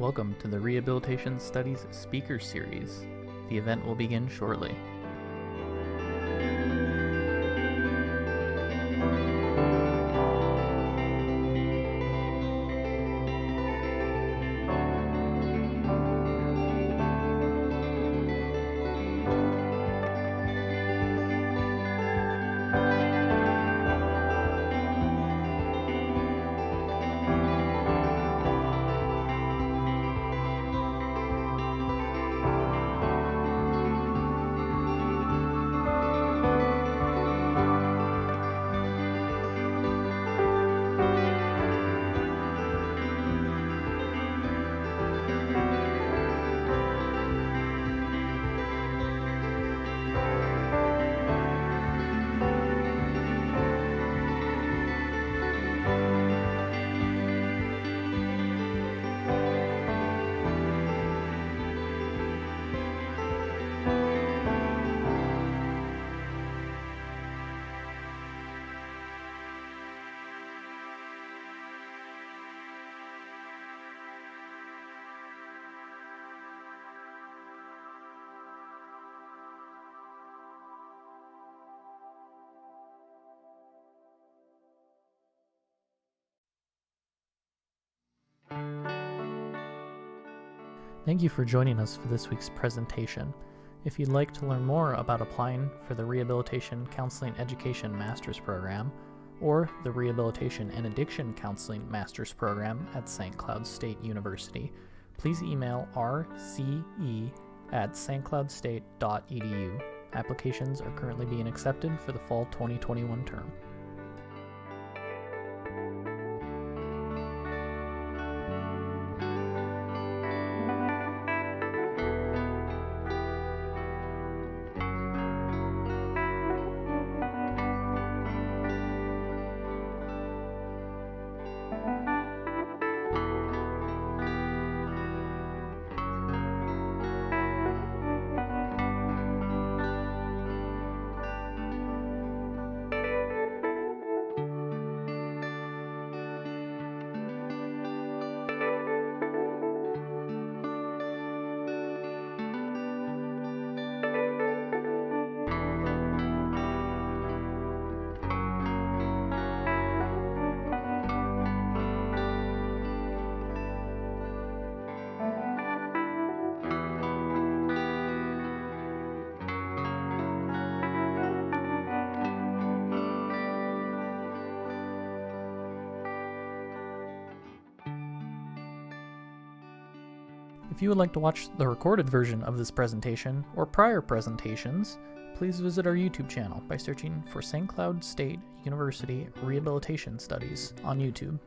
welcome to the Rehabilitation Studies Speaker Series. The event will begin shortly. Thank you for joining us for this week's presentation. If you'd like to learn more about applying for the Rehabilitation Counseling Education Master's Program or the Rehabilitation and Addiction Counseling Master's Program at St. Cloud State University, please email rce@stcloudstate.edu. Applications are currently being accepted for the fall 2021 term. If you would like to watch the recorded version of this presentation or prior presentations, please visit our YouTube channel by searching for St. Cloud State University Rehabilitation Studies on YouTube.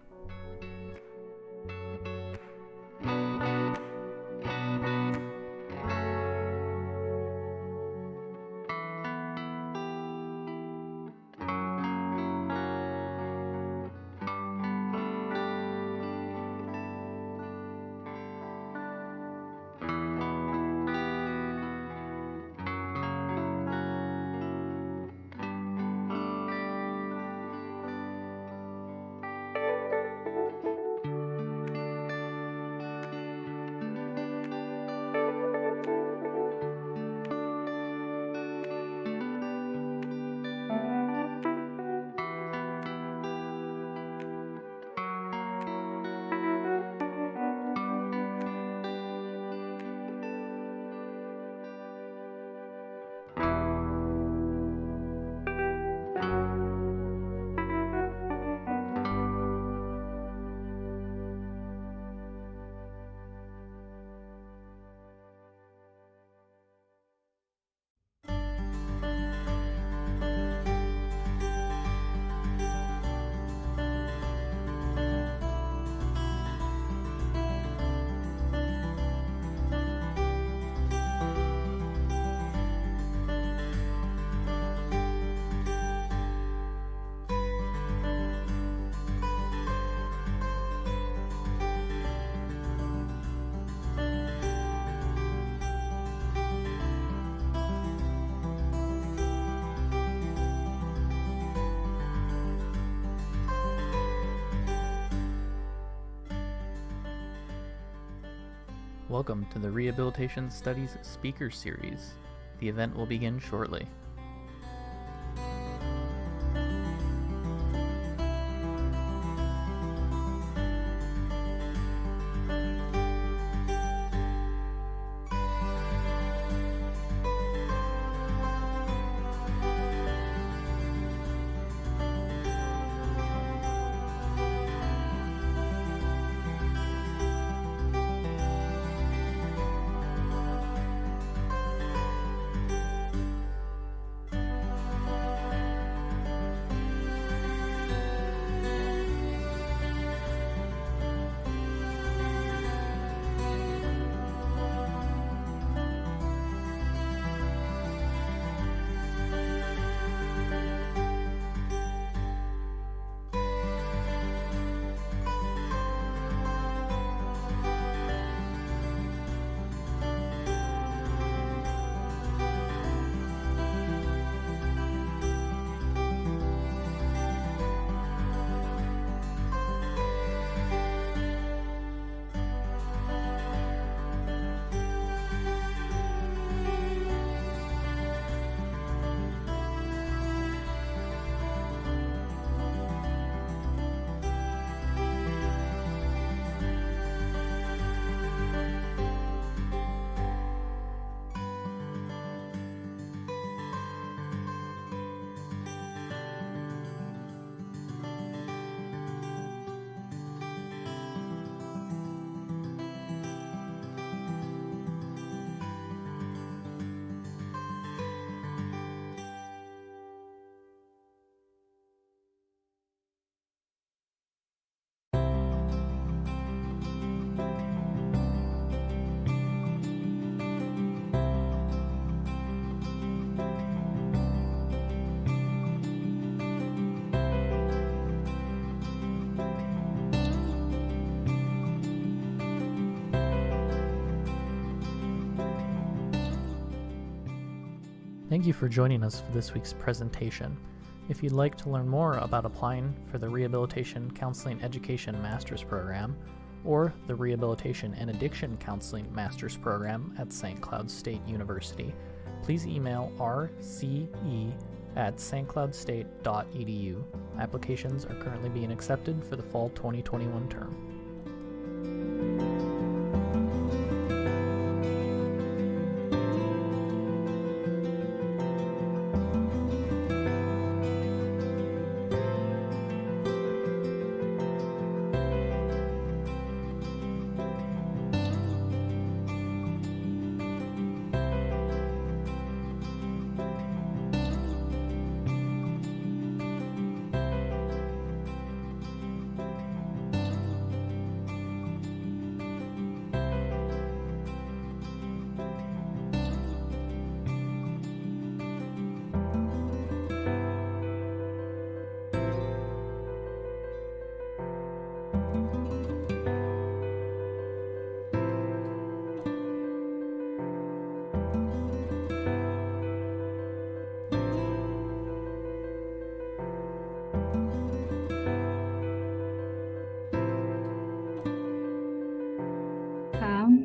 Welcome to the Rehabilitation Studies Speaker Series. The event will begin shortly. Thank you for joining us for this week's presentation. If you'd like to learn more about applying for the Rehabilitation Counseling Education Master's Program or the Rehabilitation and Addiction Counseling Master's Program at St. Cloud State University, please email rce@stcloudstate.edu. Applications are currently being accepted for the fall 2021 term.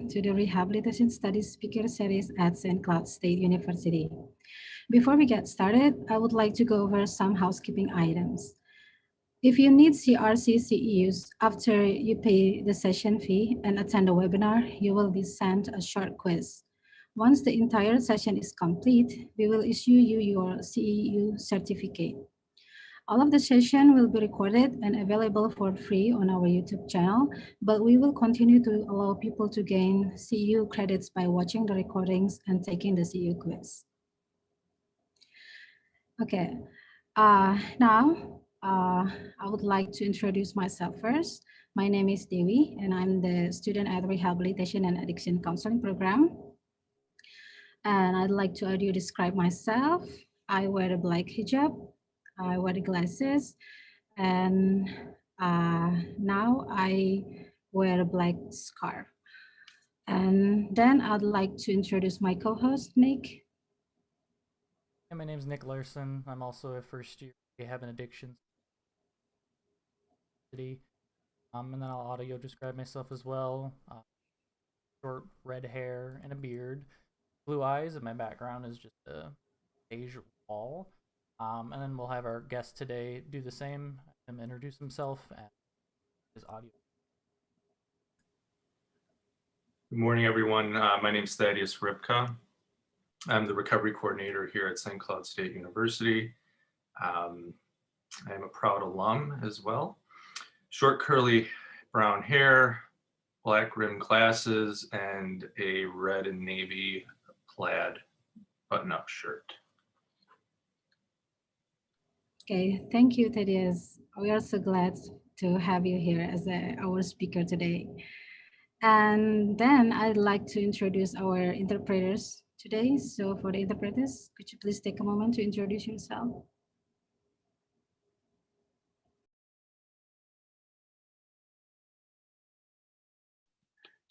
Welcome to the Rehabilitation Studies Speaker Series at St. Cloud State University. Before we get started, I would like to go over some housekeeping items. If you need CRC CEUs after you pay the session fee and attend the webinar, you will be sent a short quiz. Once the entire session is complete, we will issue you your CEU certificate. All of the session will be recorded and available for free on our YouTube channel, but we will continue to allow people to gain CEU credits by watching the recordings and taking the CEU quiz. Okay, now I would like to introduce myself first. My name is Dewi, and I'm the student at Rehabilitation and Addiction Counseling Program. And I'd like to audio describe myself. I wear a black hijab, I wear the glasses, and now I wear a black scarf. And then I'd like to introduce my co-host, Nick. Hey, my name is Nick Larsen. I'm also a first-year rehab and addiction. And then I'll audio describe myself as well. short red hair and a beard, blue eyes, and my background is just a beige wall. And then we'll have our guest today do the same, him introduce himself and his audio. Good morning, everyone. My name is Thaddeus Rybka. I'm the recovery coordinator here at St. Cloud State University. I am a proud alum as well. Short curly brown hair, black rimmed glasses, and a red and navy plaid button-up shirt. Okay, thank you, Thaddeus. We are so glad to have you here as our speaker today. And then I'd like to introduce our interpreters today. So for the interpreters, could you please take a moment to introduce yourself?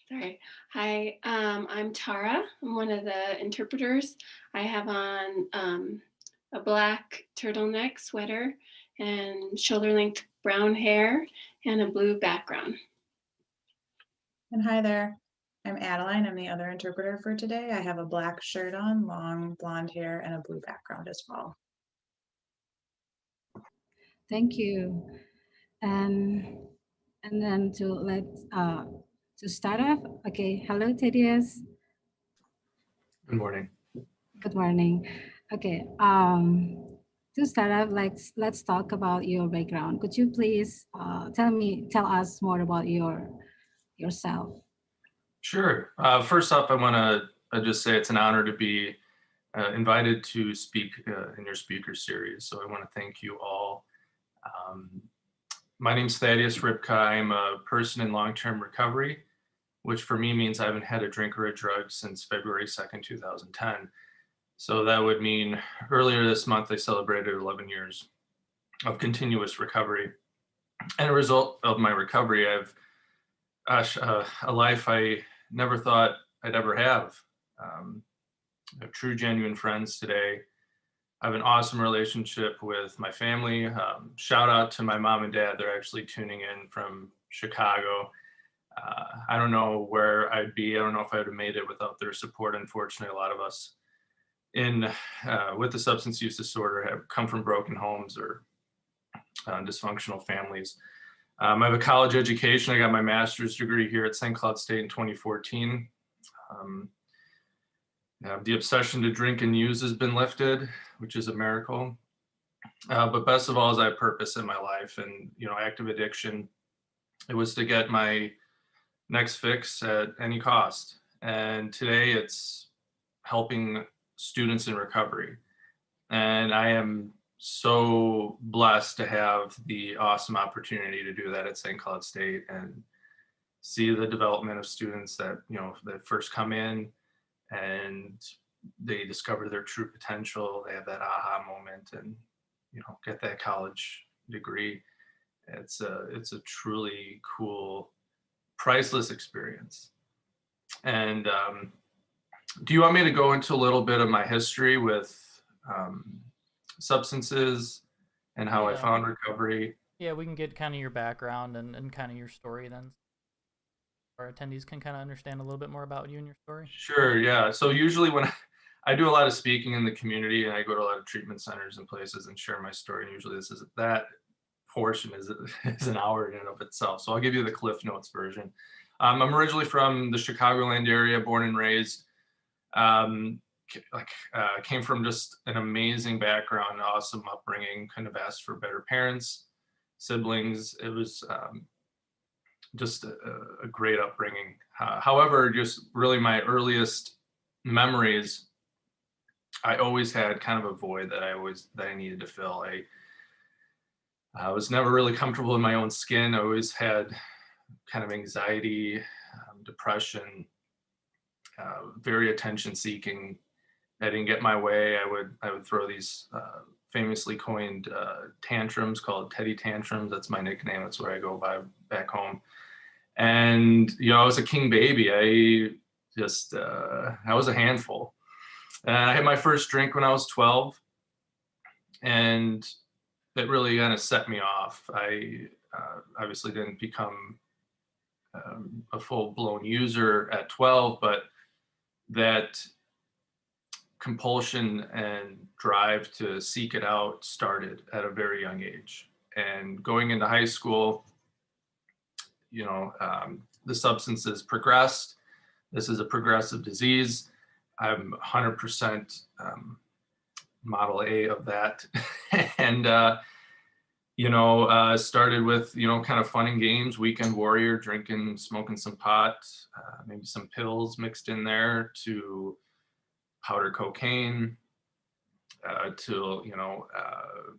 Sorry. Hi, I'm Tara. I'm one of the interpreters. I have on a black turtleneck sweater and shoulder-length brown hair and a blue background. And hi there, I'm Adeline. I'm the other interpreter for today. I have a black shirt on, long blonde hair, and a blue background as well. Thank you. And then to start off, okay, hello, Thaddeus. Good morning. Good morning. Okay, to start off, let's talk about your background. Could you please tell us more about yourself? Sure. First off, I want to just say it's an honor to be invited to speak in your speaker series. So I want to thank you all. My name's Thaddeus Rybka. I'm a person in long-term recovery, which for me means I haven't had a drink or a drug since February 2nd, 2010. So that would mean earlier this month, I celebrated 11 years of continuous recovery. And a result of my recovery, I've a life I never thought I'd ever have. I have true, genuine friends today. I have an awesome relationship with my family. Shout out to my mom and dad. They're actually tuning in from Chicago. I don't know where I'd be. I don't know if I would have made it without their support. Unfortunately, a lot of us with the substance use disorder have come from broken homes or dysfunctional families. I have a college education. I got my master's degree here at St. Cloud State in 2014. The obsession to drink and use has been lifted, which is a miracle. But best of all is I have purpose in my life, and active addiction. It was to get my next fix at any cost. And today it's helping students in recovery. And I am so blessed to have the awesome opportunity to do that at St. Cloud State and see the development of students that, that first come in and they discover their true potential. They have that aha moment and, get that college degree. It's a truly cool, priceless experience. And do you want me to go into a little bit of my history with substances and how I found recovery? Yeah, we can get kind of your background and kind of your story then. Our attendees can kind of understand a little bit more about you and your story. Sure, yeah. So usually when I do a lot of speaking in the community and I go to a lot of treatment centers and places and share my story, and usually that portion is an hour in and of itself. So I'll give you the Cliff Notes version. I'm originally from the Chicagoland area, born and raised. Came from just an amazing background, awesome upbringing. Couldn't have asked for better parents, siblings. It was just a great upbringing. However, just really my earliest memories, I always had kind of a void that I needed to fill. I was never really comfortable in my own skin. I always had kind of anxiety, depression, very attention seeking. I didn't get my way. I would throw these famously coined tantrums called Teddy tantrums. That's my nickname. That's what I go by back home. And I was a king baby. I was a handful. And I had my first drink when I was 12, and that really kind of set me off. I obviously didn't become a full-blown user at 12, but that compulsion and drive to seek it out started at a very young age. And going into high school, the substances progressed. This is a progressive disease. I'm 100% model A of that. And, started with, kind of fun and games, weekend warrior, drinking, smoking some pot, maybe some pills mixed in there, to powder cocaine, till,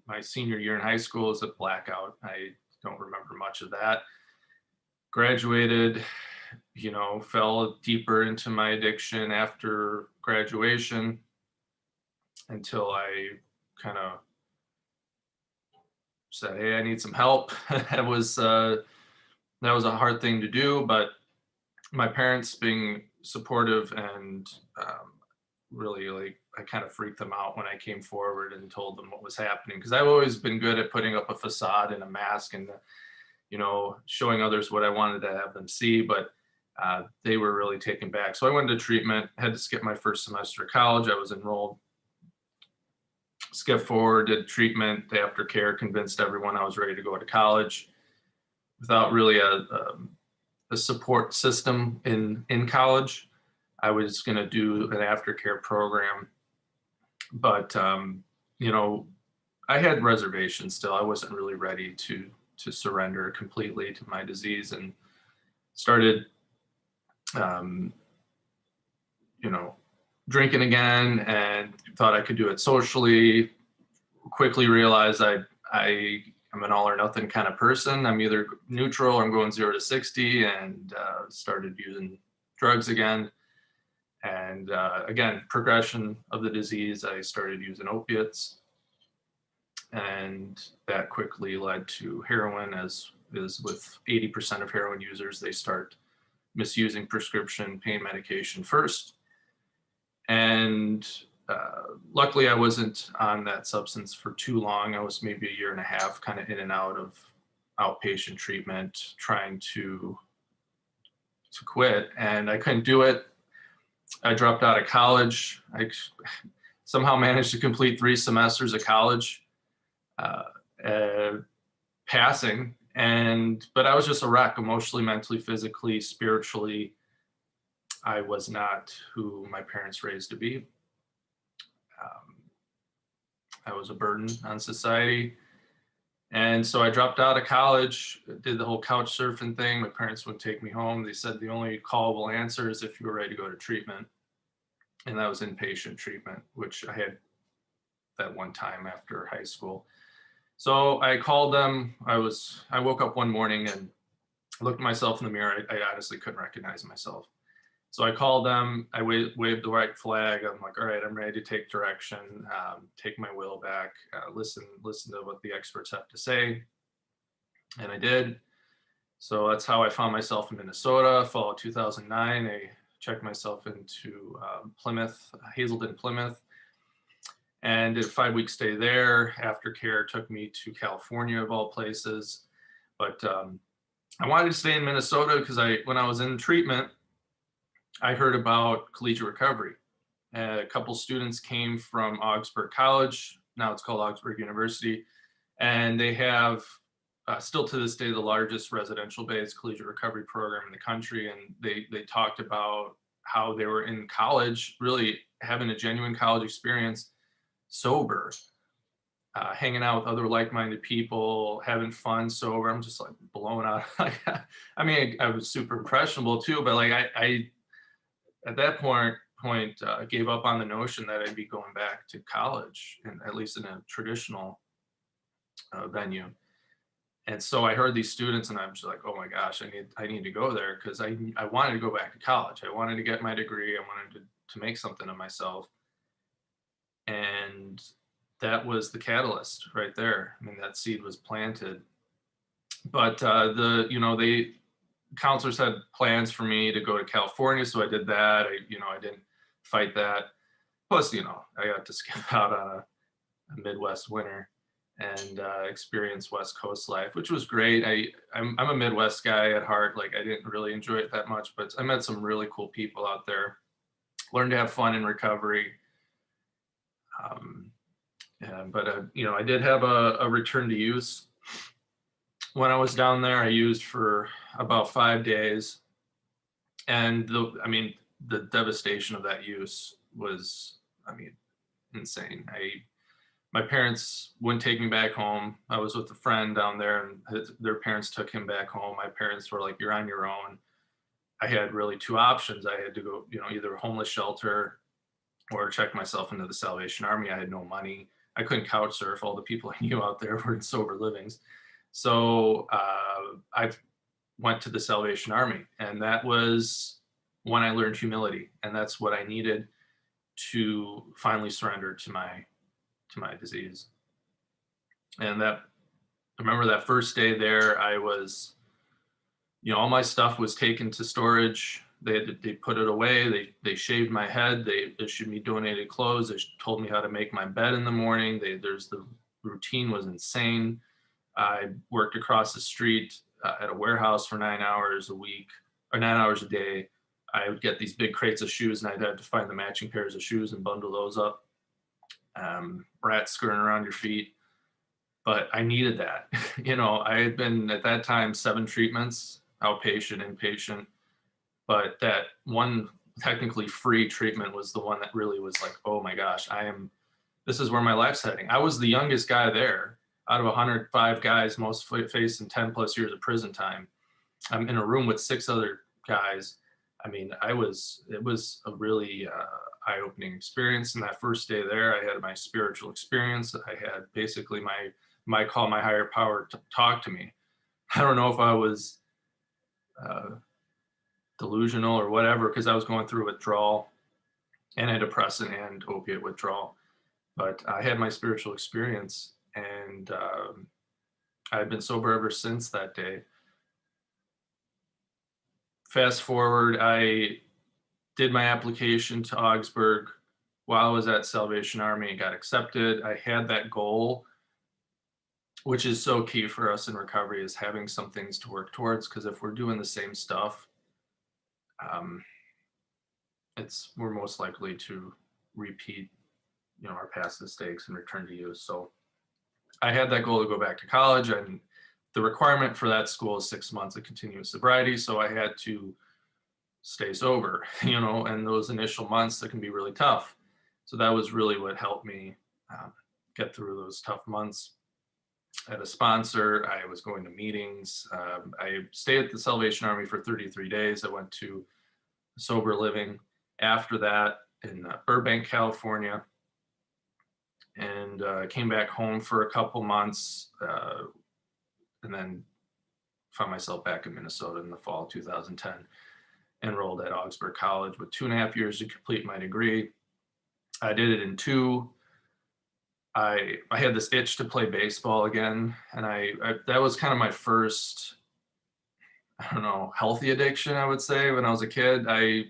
my senior year in high school is a blackout. I don't remember much of that. Graduated, fell deeper into my addiction after graduation until I kind of said, hey, I need some help. That was a hard thing to do, but my parents being supportive and really, I kind of freaked them out when I came forward and told them what was happening, because I've always been good at putting up a facade and a mask and showing others what I wanted to have them see, but they were really taken back. So I went to treatment, had to skip my first semester of college. I was enrolled, skipped forward, did treatment, the aftercare, convinced everyone I was ready to go to college without really a support system in college. I was going to do an aftercare program, but I had reservations still. I wasn't really ready to surrender completely to my disease, and started drinking again, and thought I could do it socially. Quickly realized I'm an all or nothing kind of person. I'm either neutral or I'm going 0 to 60, and started using drugs again. And again, progression of the disease, I started using opiates, and that quickly led to heroin. As is with 80% of heroin users, they start misusing prescription pain medication first. And luckily I wasn't on that substance for too long. I was maybe 1.5 years kind of in and out of outpatient treatment, trying to quit, and I couldn't do it. I dropped out of college. I somehow managed to complete 3 semesters of college, passing, but I was just a wreck, emotionally, mentally, physically, spiritually. I was not who my parents raised to be. I was a burden on society. And so I dropped out of college, did the whole couch surfing thing. My parents wouldn't take me home. They said the only callable answer is if you were ready to go to treatment. And that was inpatient treatment, which I had that one time after high school. So I called them. I woke up one morning and looked at myself in the mirror. I honestly couldn't recognize myself. So I called them. I waved the white flag. I'm like, all right, I'm ready to take direction, take my will back, listen to what the experts have to say. And I did. So that's how I found myself in Minnesota. Fall of 2009, I checked myself into Plymouth, Hazelden, Plymouth, and did a 5-week stay there. Aftercare took me to California, of all places. But I wanted to stay in Minnesota because when I was in treatment, I heard about collegiate recovery. A couple students came from Augsburg College, now it's called Augsburg University, and they have still to this day the largest residential-based collegiate recovery program in the country. And they talked about how they were in college, really having a genuine college experience, sober, hanging out with other like-minded people, having fun sober. I'm just like blown out. I mean, I was super impressionable too, but like I at that point gave up on the notion that I'd be going back to college, and at least in a traditional venue. And so I heard these students, and I'm just like, oh my gosh, I need to go there, because I wanted to go back to college. I wanted to get my degree. I wanted to make something of myself. And that was the catalyst right there. I mean, that seed was planted. But the counselors had plans for me to go to California, so I did that. I didn't fight that. Plus, I got to skip out on a Midwest winter. and experience West Coast life, which was great. I'm a Midwest guy at heart. Like, I didn't really enjoy it that much, but I met some really cool people out there. Learned to have fun in recovery. You know, I did have a return to use. When I was down there, I used for about 5 days. And the devastation of that use was, insane. My parents wouldn't take me back home. I was with a friend down there, and their parents took him back home. My parents were like, "You're on your own." I had really two options. I had to go, you know, either a homeless shelter or check myself into the Salvation Army. I had no money. I couldn't couch surf. All the people I knew out there were in sober livings. So I went to the Salvation Army, and that was when I learned humility, and that's what I needed to finally surrender to my disease. And I remember that first day there, I was, you know, all my stuff was taken to storage. They put it away. They shaved my head. They issued me donated clothes. They told me how to make my bed in the morning. The routine was insane. I worked across the street at a warehouse for 9 hours a week, or 9 hours a day. I would get these big crates of shoes, and I'd have to find the matching pairs of shoes and bundle those up. Rats scurrying around your feet. But I needed that. You know, I had been at that time 7 treatments, outpatient, inpatient. But that one technically free treatment was the one that really was like, oh my gosh, this is where my life's heading. I was the youngest guy there out of 105 guys, most facing 10 plus years of prison time. I'm in a room with 6 other guys. I mean, it was a really eye-opening experience. And that first day there, I had my spiritual experience. I had basically my call, my higher power to talk to me. I don't know if I was delusional or whatever, because I was going through withdrawal, antidepressant and opiate withdrawal. But I had my spiritual experience, and I've been sober ever since that day. Fast forward, I did my application to Augsburg while I was at Salvation Army and got accepted. I had that goal, which is so key for us in recovery, is having some things to work towards. Because if we're doing the same stuff, we're most likely to repeat, you know, our past mistakes and return to use. So I had that goal to go back to college, and the requirement for that school is 6 months of continuous sobriety. So I had to stay sober, you know, and those initial months, that can be really tough. So that was really what helped me get through those tough months. I had a sponsor. I was going to meetings. I stayed at the Salvation Army for 33 days. I went to sober living after that in Burbank, California, and came back home for a couple months, and then found myself back in Minnesota in the fall of 2010. Enrolled at Augsburg College with 2.5 years to complete my degree. I did it in 2. I had this itch to play baseball again, and that was kind of my first, I don't know, healthy addiction, I would say. When I was a kid, I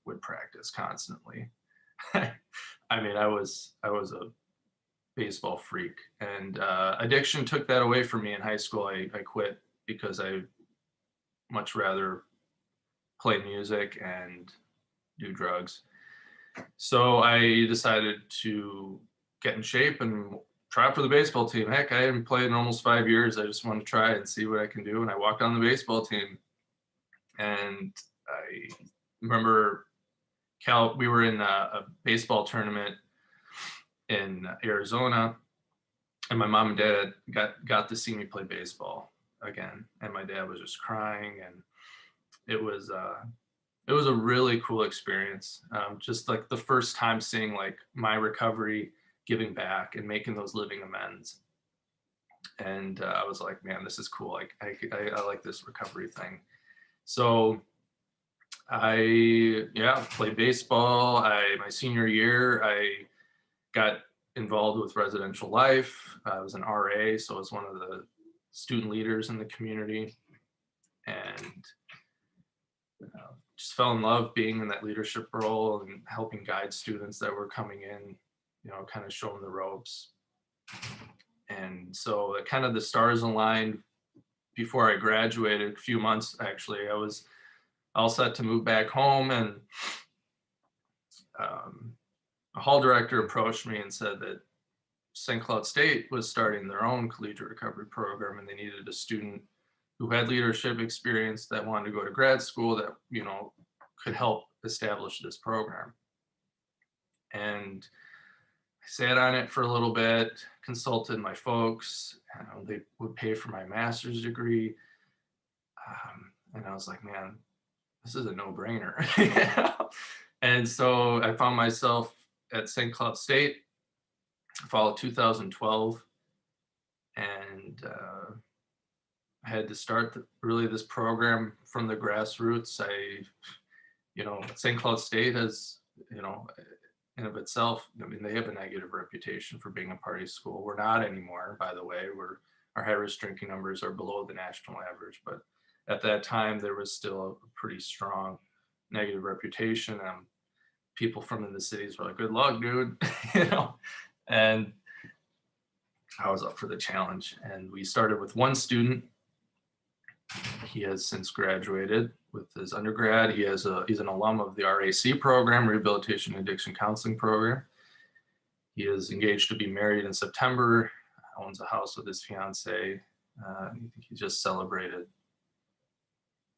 would practice constantly. I mean, I was a baseball freak, and addiction took that away from me in high school. I quit because I much rather play music and do drugs. So I decided to get in shape and try out for the baseball team. Heck, I hadn't played in almost 5 years. I just wanted to try and see what I can do. And I walked on the baseball team. And I remember we were in a baseball tournament in Arizona, and my mom and dad got to see me play baseball again. And my dad was just crying, and it was a really cool experience. Just like the first time seeing like my recovery, giving back and making those living amends. And I was like, man, this is cool. Like I like this recovery thing. So I played baseball. My senior year, I got involved with residential life. I was an RA, so I was one of the student leaders in the community, and just fell in love being in that leadership role and helping guide students that were coming in, you know, kind of show them the ropes. And so kind of the stars aligned before I graduated, a few months actually. I was all set to move back home, and a hall director approached me and said that St. Cloud State was starting their own collegiate recovery program, and they needed a student who had leadership experience that wanted to go to grad school that, you know, could help establish this program. And I sat on it for a little bit, consulted my folks. They would pay for my master's degree. And I was like, man, this is a no-brainer. And so I found myself at St. Cloud State fall of 2012, and I had to start really this program from the grassroots. St. Cloud State has, you know, in of itself, I mean, they have a negative reputation for being a party school. We're not anymore, by the way. Our high-risk drinking numbers are below the national average, but at that time there was still a pretty strong negative reputation. People from the cities were like, "Good luck, dude," you know. And I was up for the challenge. And we started with one student. He has since graduated with his undergrad. He's an alum of the RAC program, Rehabilitation and Addiction Counseling program. He is engaged to be married in September, owns a house with his fiance. I think he just celebrated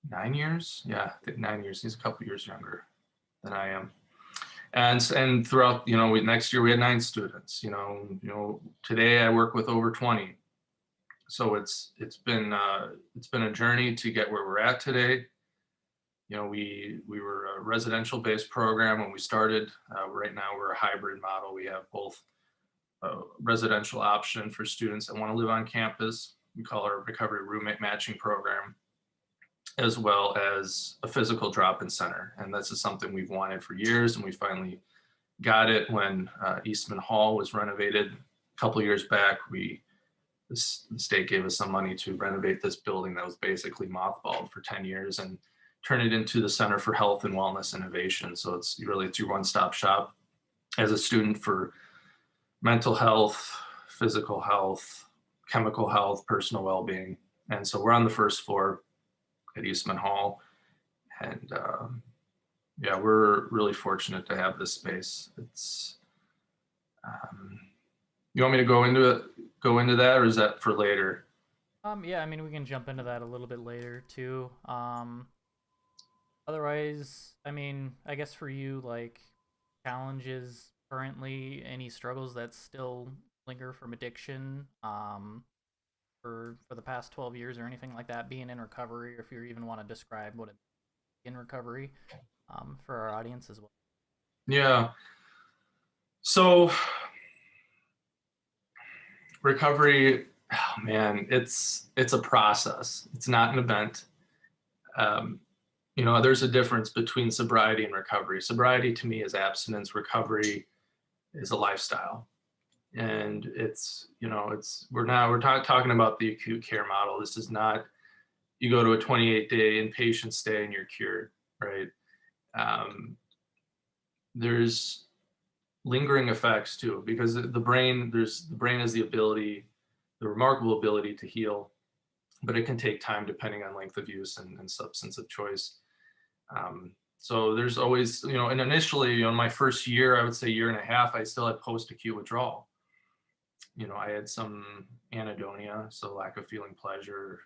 9 years. Yeah, I think 9 years. He's a couple years younger than I am. And throughout, next year we had 9 students. Today I work with over 20. So it's been a journey to get where we're at today. We were a residential based program when we started. Right now we're a hybrid model. We have both a residential option for students that want to live on campus. We call our recovery roommate matching program, as well as a physical drop-in center. And this is something we've wanted for years, and we finally got it when Eastman Hall was renovated a couple of years back. The state gave us some money to renovate this building that was basically mothballed for 10 years and turn it into the Center for Health and Wellness Innovation. So it's your one-stop shop as a student for mental health, physical health, chemical health, personal well-being. And so we're on the first floor at Eastman Hall. And we're really fortunate to have this space. It's, you want me to go into that, or is that for later? Yeah, I mean, we can jump into that a little bit later too. Otherwise, I mean, I guess for you, like, challenges currently, any struggles that still linger from addiction, for the past 12 years or anything like that, being in recovery, or if you even want to describe what it's in recovery, for our audience as well. Yeah. So recovery, oh man, it's a process. It's not an event. There's a difference between sobriety and recovery. Sobriety to me is abstinence. Recovery is a lifestyle. And we're not talking about the acute care model. This is not, you go to a 28-day inpatient stay and you're cured, right? There's lingering effects too, because the brain has the remarkable ability to heal, but it can take time depending on length of use and substance of choice. So there's always, and initially, in my first year, I would say year and a half, I still had post-acute withdrawal. I had some anhedonia, so lack of feeling pleasure,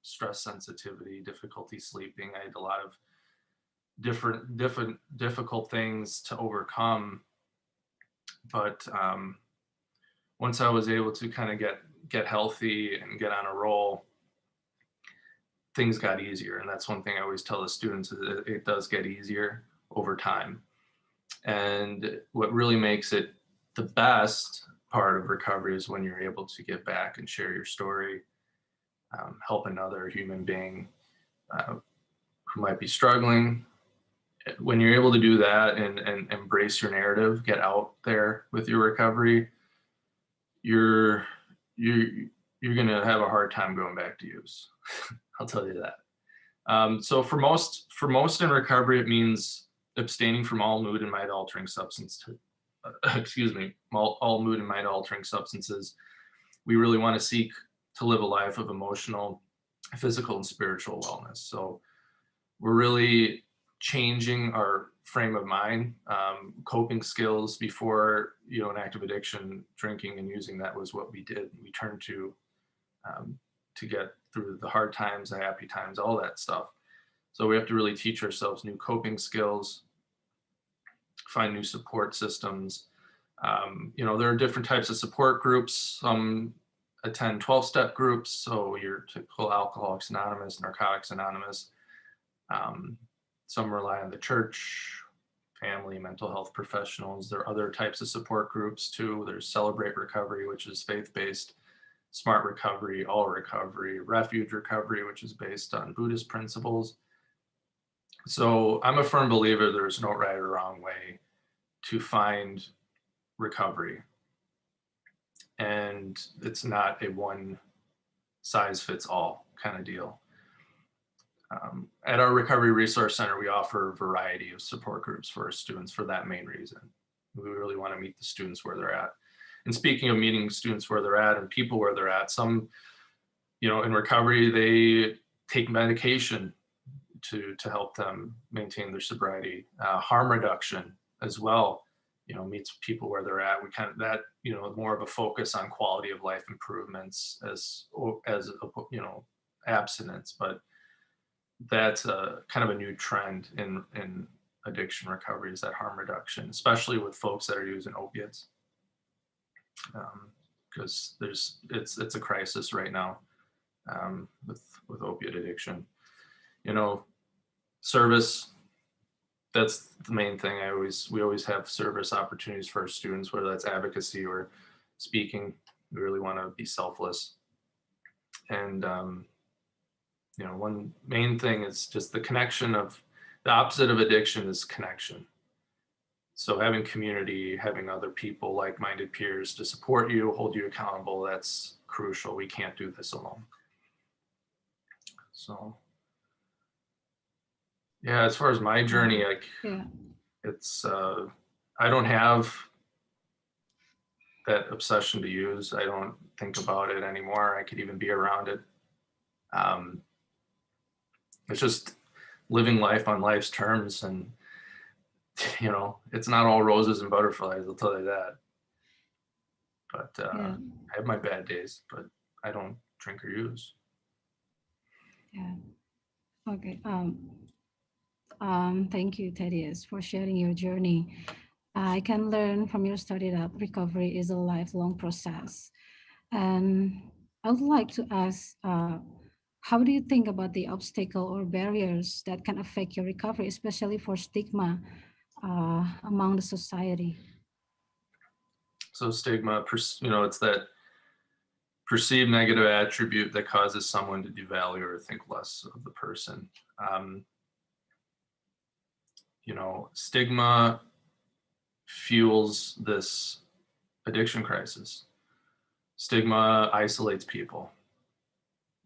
stress sensitivity, difficulty sleeping. I had a lot of different difficult things to overcome. But once I was able to kind of get healthy and get on a roll, things got easier. And that's one thing I always tell the students, is that it does get easier over time. And what really makes it the best part of recovery is when you're able to get back and share your story, help another human being who might be struggling. When you're able to do that and embrace your narrative, get out there with your recovery, you're going to have a hard time going back to use. I'll tell you that. So for most in recovery, it means abstaining from all mood and mind altering substances. All mood and mind altering substances, we really want to seek to live a life of emotional, physical, and spiritual wellness. So we're really changing our frame of mind, coping skills. Before, an active addiction, drinking and using, that was what we did. We turned to get through the hard times, the happy times, all that stuff. So we have to really teach ourselves new coping skills, find new support systems. There are different types of support groups. Some attend 12-step groups, so your typical Alcoholics Anonymous, Narcotics Anonymous. Some rely on the church, family, mental health professionals. There are other types of support groups too. There's Celebrate Recovery, which is faith-based, Smart Recovery, All Recovery, Refuge Recovery, which is based on Buddhist principles. So I'm a firm believer there's no right or wrong way to find recovery. And it's not a one size fits all kind of deal. At our Recovery Resource Center, we offer a variety of support groups for our students for that main reason. We really want to meet the students where they're at. And speaking of meeting students where they're at and people where they're at, some, in recovery, they take medication to help them maintain their sobriety. Harm reduction as well, meets people where they're at. We kind of that, more of a focus on quality of life improvements as abstinence, but that's a kind of a new trend in addiction recovery, is that harm reduction, especially with folks that are using opiates, because it's a crisis right now with opiate addiction. Service, that's the main thing. We always have service opportunities for our students, whether that's advocacy or speaking. We really want to be selfless. And one main thing is just the connection. Of the opposite of addiction is connection. So having community, having other people, like-minded peers to support you, hold you accountable, that's crucial. We can't do this alone. So yeah, as far as my journey, it's I don't have that obsession to use. I don't think about it anymore. I could even be around it. It's just living life on life's terms, and it's not all roses and butterflies, I'll tell you that. But I have my bad days, but I don't drink or use. Yeah. Okay. Thank you, Thaddeus, for sharing your journey. I can learn from your story that recovery is a lifelong process. And I would like to ask, how do you think about the obstacle or barriers that can affect your recovery, especially for stigma among the society? So stigma, it's that perceived negative attribute that causes someone to devalue or think less of the person. Stigma fuels this addiction crisis. Stigma isolates people.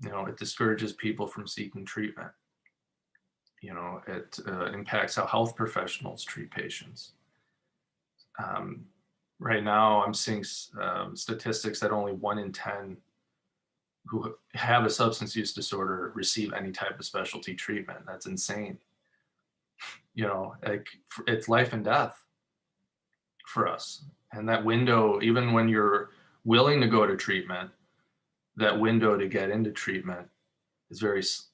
It discourages people from seeking treatment. It impacts how health professionals treat patients. Right now, I'm seeing statistics that only 1 in 10 who have a substance use disorder receive any type of specialty treatment. That's insane. It's life and death for us. And that window, even when you're willing to go to treatment, that window to get into treatment is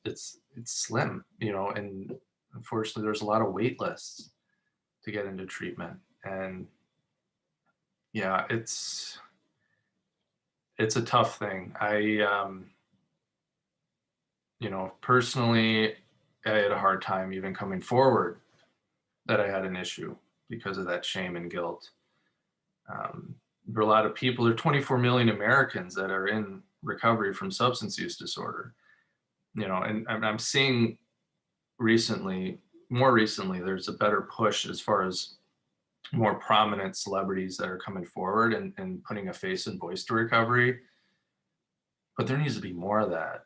it's slim, and unfortunately there's a lot of wait lists to get into treatment. And yeah, it's a tough thing. Personally, I had a hard time even coming forward that I had an issue because of that shame and guilt. There are a lot of people, there are 24 million Americans that are in recovery from substance use disorder, and I'm seeing more recently, there's a better push as far as more prominent celebrities that are coming forward and putting a face and voice to recovery. But there needs to be more of that.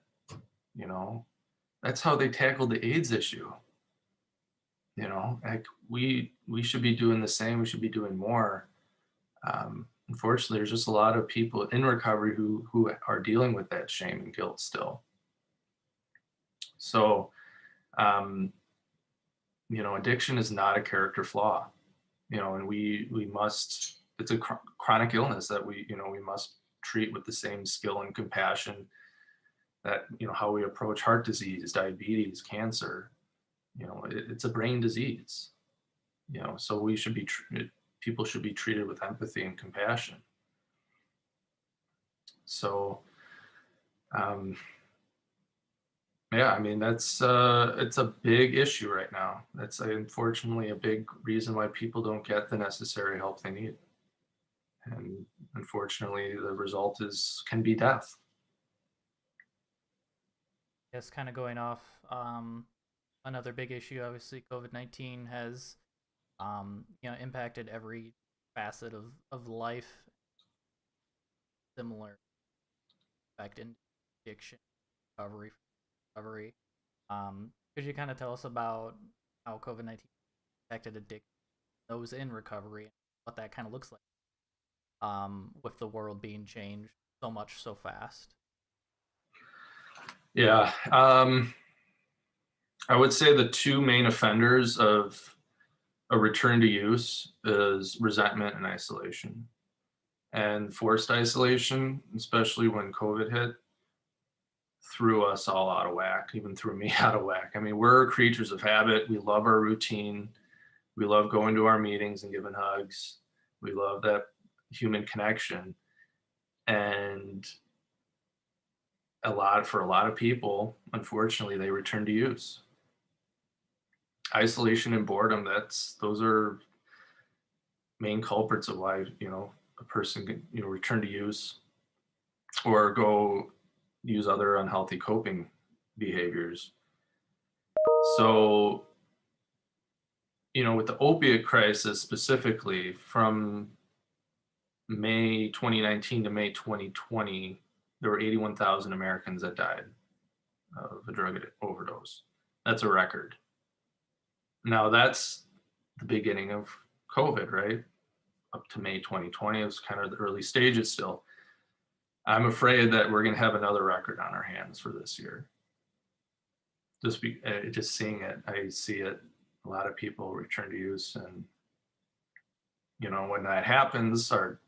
That's how they tackled the AIDS issue. We should be doing the same. We should be doing more. unfortunately, there's just a lot of people in recovery who are dealing with that shame and guilt still. So, um, addiction is not a character flaw, and we must. It's a chronic illness that we must treat with the same skill and compassion that how we approach heart disease, diabetes, cancer. It's a brain disease. So we should be people should be treated with empathy and compassion. So, yeah, I mean it's a big issue right now. That's unfortunately a big reason why people don't get the necessary help they need, and unfortunately, the result can be death. Yes, kind of going off. Another big issue, obviously, COVID-19 has impacted every facet of life. Similar effect in addiction, recovery. Could you kind of tell us about how COVID-19 affected addiction, those in recovery, and what that kind of looks like? With the world being changed so much so fast. Yeah, I would say the two main offenders of a return to use is resentment and isolation. And forced isolation, especially when COVID hit, threw us all out of whack, even threw me out of whack. I mean, we're creatures of habit. We love our routine. We love going to our meetings and giving hugs. We love that human connection. And for a lot of people, unfortunately, they return to use. Isolation and boredom, those are main culprits of why, a person can, return to use or go use other unhealthy coping behaviors. So, with the opiate crisis specifically from May 2019 to May 2020, there were 81,000 Americans that died of a drug overdose. That's a record. Now that's the beginning of COVID, right? Up to May 2020, it was kind of the early stages still. I'm afraid that we're going to have another record on our hands for this year. Just seeing it, I see it. A lot of people return to use, and when that happens, or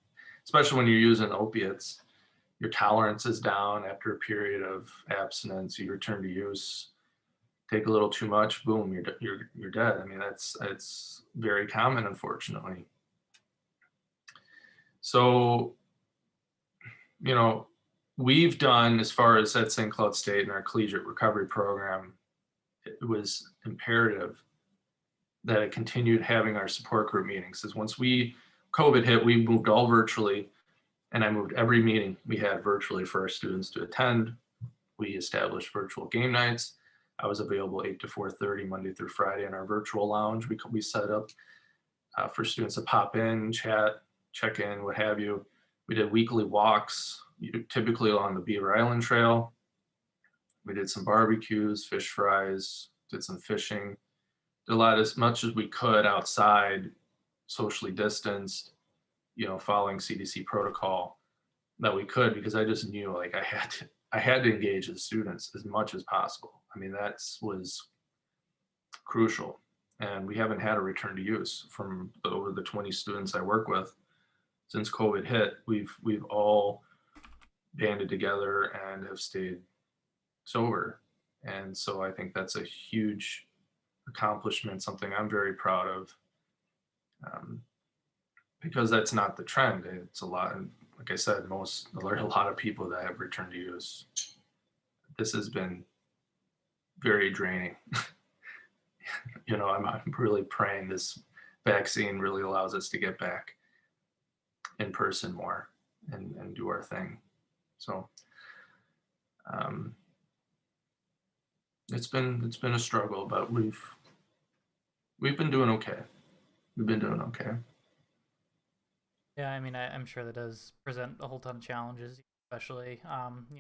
especially when you're using opiates, your tolerance is down after a period of abstinence. You return to use, take a little too much, boom, you're dead. I mean, it's very common, unfortunately. So, we've done, as far as at St. Cloud State and our collegiate recovery program, it was imperative that it continued having our support group meetings. Because once COVID hit, we moved all virtually, and I moved every meeting we had virtually for our students to attend. We established virtual game nights. I was available 8 to 4:30 Monday through Friday in our virtual lounge. We set up for students to pop in, chat, check in, what have you. We did weekly walks, typically along the Beaver Island Trail. We did some barbecues, fish fries, did some fishing, did a lot, as much as we could outside, socially distanced, following CDC protocol that we could, because I just knew like I had to engage the students as much as possible. I mean, that was crucial. And we haven't had a return to use from over the 20 students I work with since COVID hit. We've all banded together and have stayed sober. And so I think that's a huge accomplishment, something I'm very proud of, because that's not the trend. It's a lot, like I said, a lot of people that have returned to use. This has been very draining. I'm really praying this vaccine really allows us to get back in person more and do our thing. So it's been a struggle, but we've been doing okay. We've been doing okay. Yeah, I mean, I'm sure that does present a whole ton of challenges, especially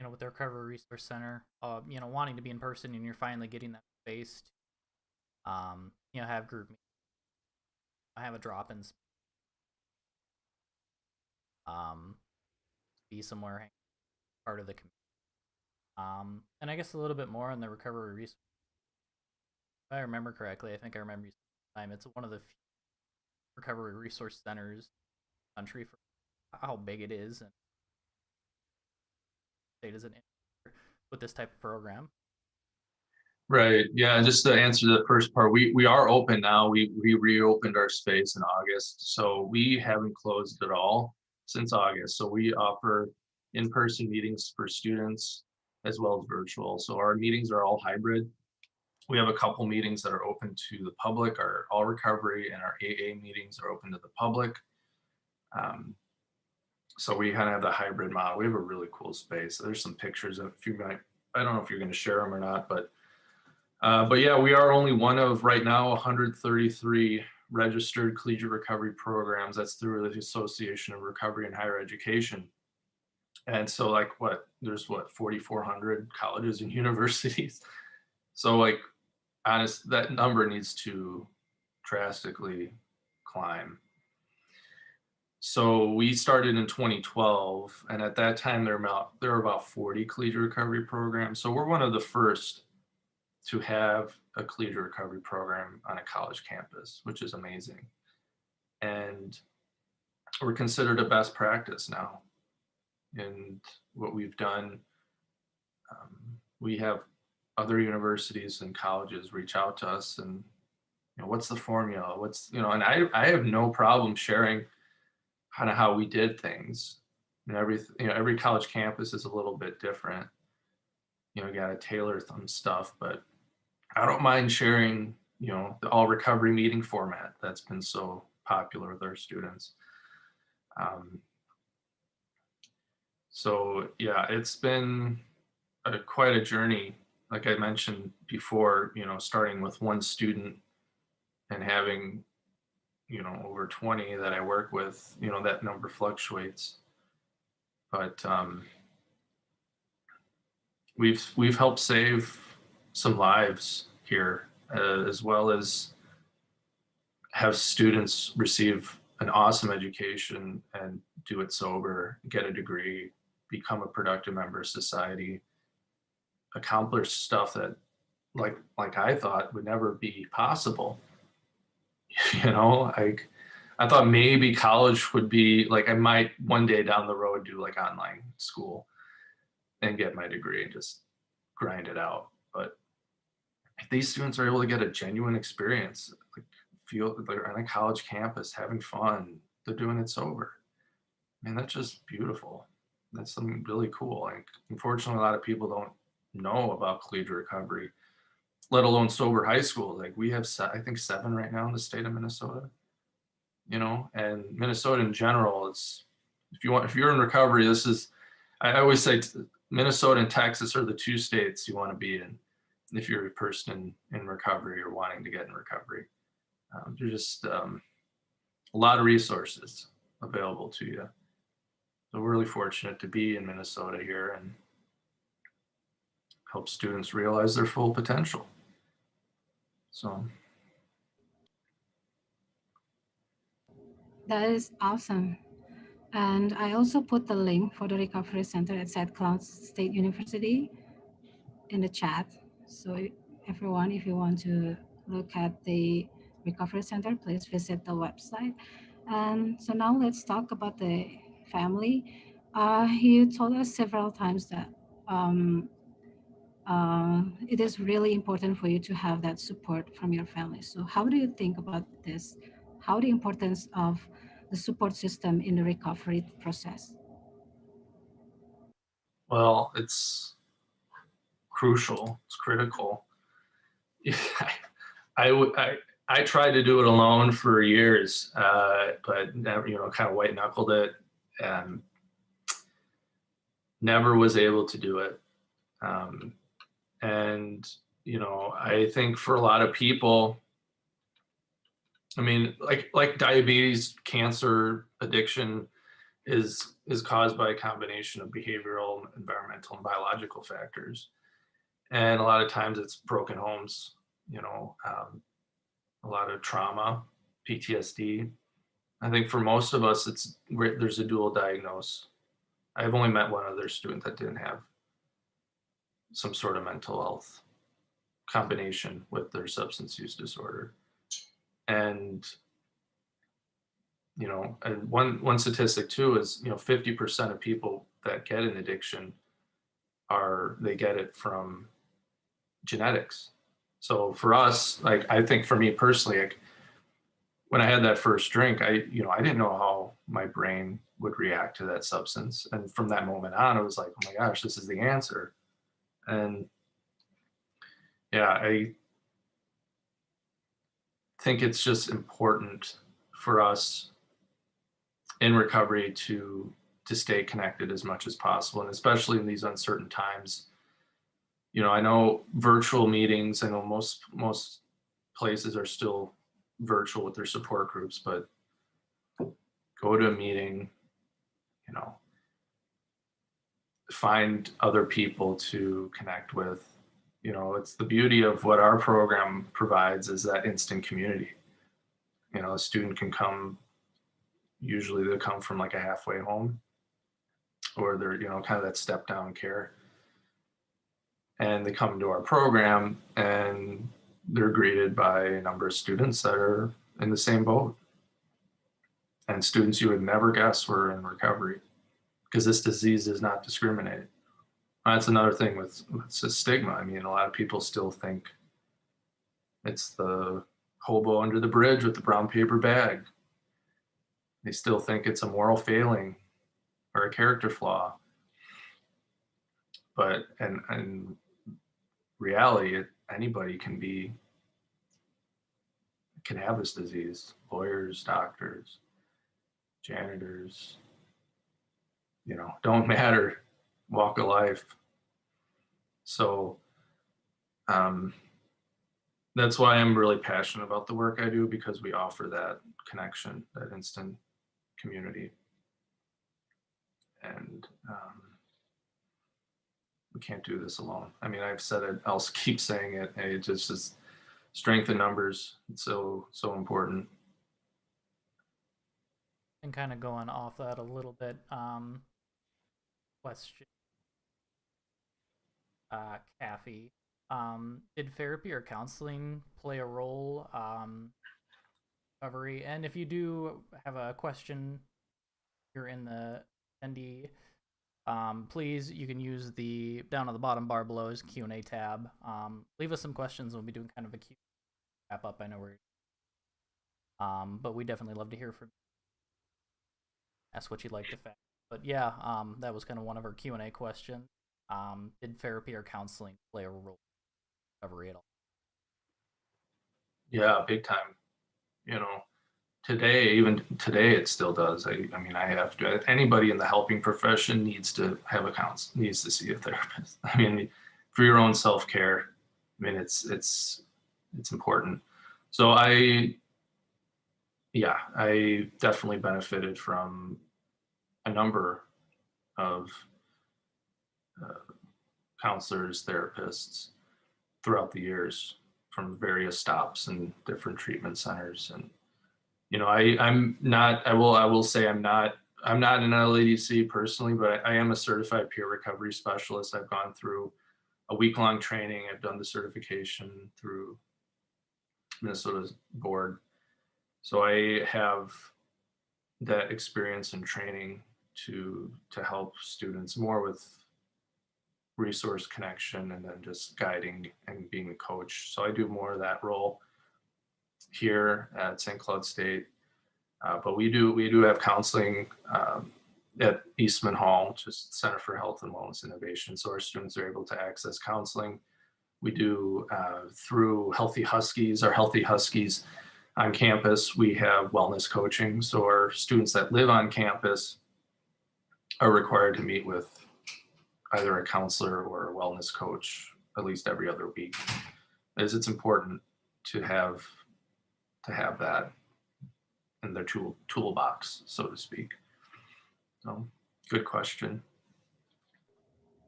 with the Recovery Resource Center, wanting to be in person, and you're finally getting that space to have group meetings. I have a drop-in. be somewhere part of the community. And I guess a little bit more on the recovery resource. If I remember correctly, I think I remember you saying time. It's one of the few recovery resource centers in the country for how big it is and state is an with this type of program. Right. Yeah. Just to answer the first part, we are open now. We reopened our space in August, so we haven't closed at all since August. So we offer in-person meetings for students as well as virtual. So our meetings are all hybrid. We have a couple meetings that are open to the public. Our all recovery and our AA meetings are open to the public. So we kind of have the hybrid model. We have a really cool space. There's some pictures of, if you might, I don't know if you're going to share them or not, but yeah, we are only one of right now 133 registered collegiate recovery programs. That's through the Association of Recovery and Higher Education. And so like there's 4,400 colleges and universities. So like that number needs to drastically climb. So we started in 2012, and at that time there were about 40 collegiate recovery programs. So we're one of the first to have a collegiate recovery program on a college campus, which is amazing. And we're considered a best practice now. And what we've done, we have other universities and colleges reach out to us and, what's the formula? And I have no problem sharing kind of how we did things. And every college campus is a little bit different. You got to tailor some stuff, but I don't mind sharing, the all recovery meeting format that's been so popular with our students. So yeah, it's been quite a journey. Like I mentioned before, starting with one student and having, over 20 that I work with, that number fluctuates. But we've helped save some lives here, as well as have students receive an awesome education and do it sober, get a degree, become a productive member of society, accomplish stuff that like I thought would never be possible. I thought maybe college would be like, I might one day down the road do like online school and get my degree and just grind it out. But if these students are able to get a genuine experience, like feel they're on a college campus having fun, they're doing it sober. Man, that's just beautiful. That's something really cool. Like, unfortunately, a lot of people don't know about collegiate recovery, let alone sober high schools. Like we have, I think 7 right now in the state of Minnesota. And Minnesota in general, if you're in recovery, I always say Minnesota and Texas are the 2 states you want to be in if you're a person in recovery or wanting to get in recovery. There's just a lot of resources available to you. So we're really fortunate to be in Minnesota here and help students realize their full potential. So. That is awesome. And I also put the link for the Recovery Center at St. Cloud State University in the chat. So everyone, if you want to look at the Recovery Center, please visit the website. And so now let's talk about the family. You told us several times that it is really important for you to have that support from your family. So how do you think about this? How the importance of the support system in the recovery process? Well, it's crucial. It's critical. I tried to do it alone for years, but never, kind of white knuckled it, and never was able to do it. And I think for a lot of people, I mean, like diabetes, cancer, addiction is caused by a combination of behavioral, environmental, and biological factors. And a lot of times it's broken homes, a lot of trauma, PTSD, I think for most of us, there's a dual diagnose. I've only met one other student that didn't have some sort of mental health combination with their substance use disorder. And and one statistic too is 50% of people that get an addiction they get it from genetics. So for us, like I think for me personally, like when I had that first drink, I didn't know how my brain would react to that substance. And from that moment on, it was like, oh my gosh, this is the answer. And yeah, I think it's just important for us in recovery to stay connected as much as possible, and especially in these uncertain times. I know virtual meetings, I know most places are still virtual with their support groups, but go to a meeting, find other people to connect with. It's the beauty of what our program provides is that instant community. A student can come, usually they come from like a halfway home, or they're, kind of that step down care. And they come to our program and they're greeted by a number of students that are in the same boat. And students you would never guess were in recovery, because this disease does not discriminate. That's another thing with the stigma. I mean, a lot of people still think it's the hobo under the bridge with the brown paper bag. They still think it's a moral failing or a character flaw. But in reality, anybody can have this disease. Lawyers, doctors, janitors, don't matter, walk of life. So that's why I'm really passionate about the work I do, because we offer that connection, that instant community. And we can't do this alone. I mean, I've said it, I'll keep saying it. It just is strength in numbers. It's so important. And kind of going off that a little bit, question, Kathy, did therapy or counseling play a role, recovery? And if you do have a question, you're in the attendee, please, you can use the down on the bottom bar below is Q&A tab. Leave us some questions. We'll be doing kind of a Q wrap up. I know we're, but we definitely love to hear from you. Ask what you'd like to fact. But yeah, that was kind of one of our Q&A questions. Did therapy or counseling play a role in recovery at all? Yeah, big time. Even today, it still does. I mean, I have to. Anybody in the helping profession needs to have needs to see a therapist. I mean, for your own self-care. I mean, it's important. So I definitely benefited from a number of counselors, therapists throughout the years, from various stops and different treatment centers. And I'm not. I will say I'm not an LADC personally, but I am a certified peer recovery specialist. I've gone through a week-long training. I've done the certification through Minnesota's board. So I have that experience and training to help students more with resource connection, and then just guiding and being a coach. So I do more of that role here at St. Cloud State. But we do have counseling at Eastman Hall, just Center for Health and Wellness Innovation. So our students are able to access counseling. We do through Healthy Huskies, our Healthy Huskies on campus. We have wellness coaching. So our students that live on campus are required to meet with either a counselor or a wellness coach at least every other week, as it's important to have that in their toolbox, so to speak. So, good question.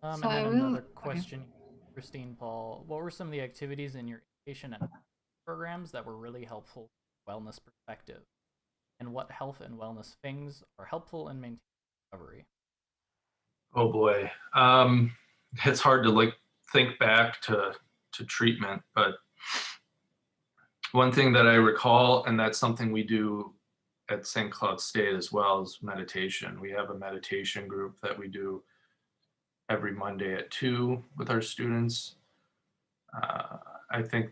And So then I will. another Okay. question, Christine Paul. What were some of the activities in your education and programs that were really helpful from a wellness perspective? and what health and wellness things are helpful in maintaining recovery? Oh boy. It's hard to like think back to treatment, but one thing that I recall, and that's something we do at St. Cloud State as well, is meditation. We have a meditation group that we do every Monday at 2 with our students. I think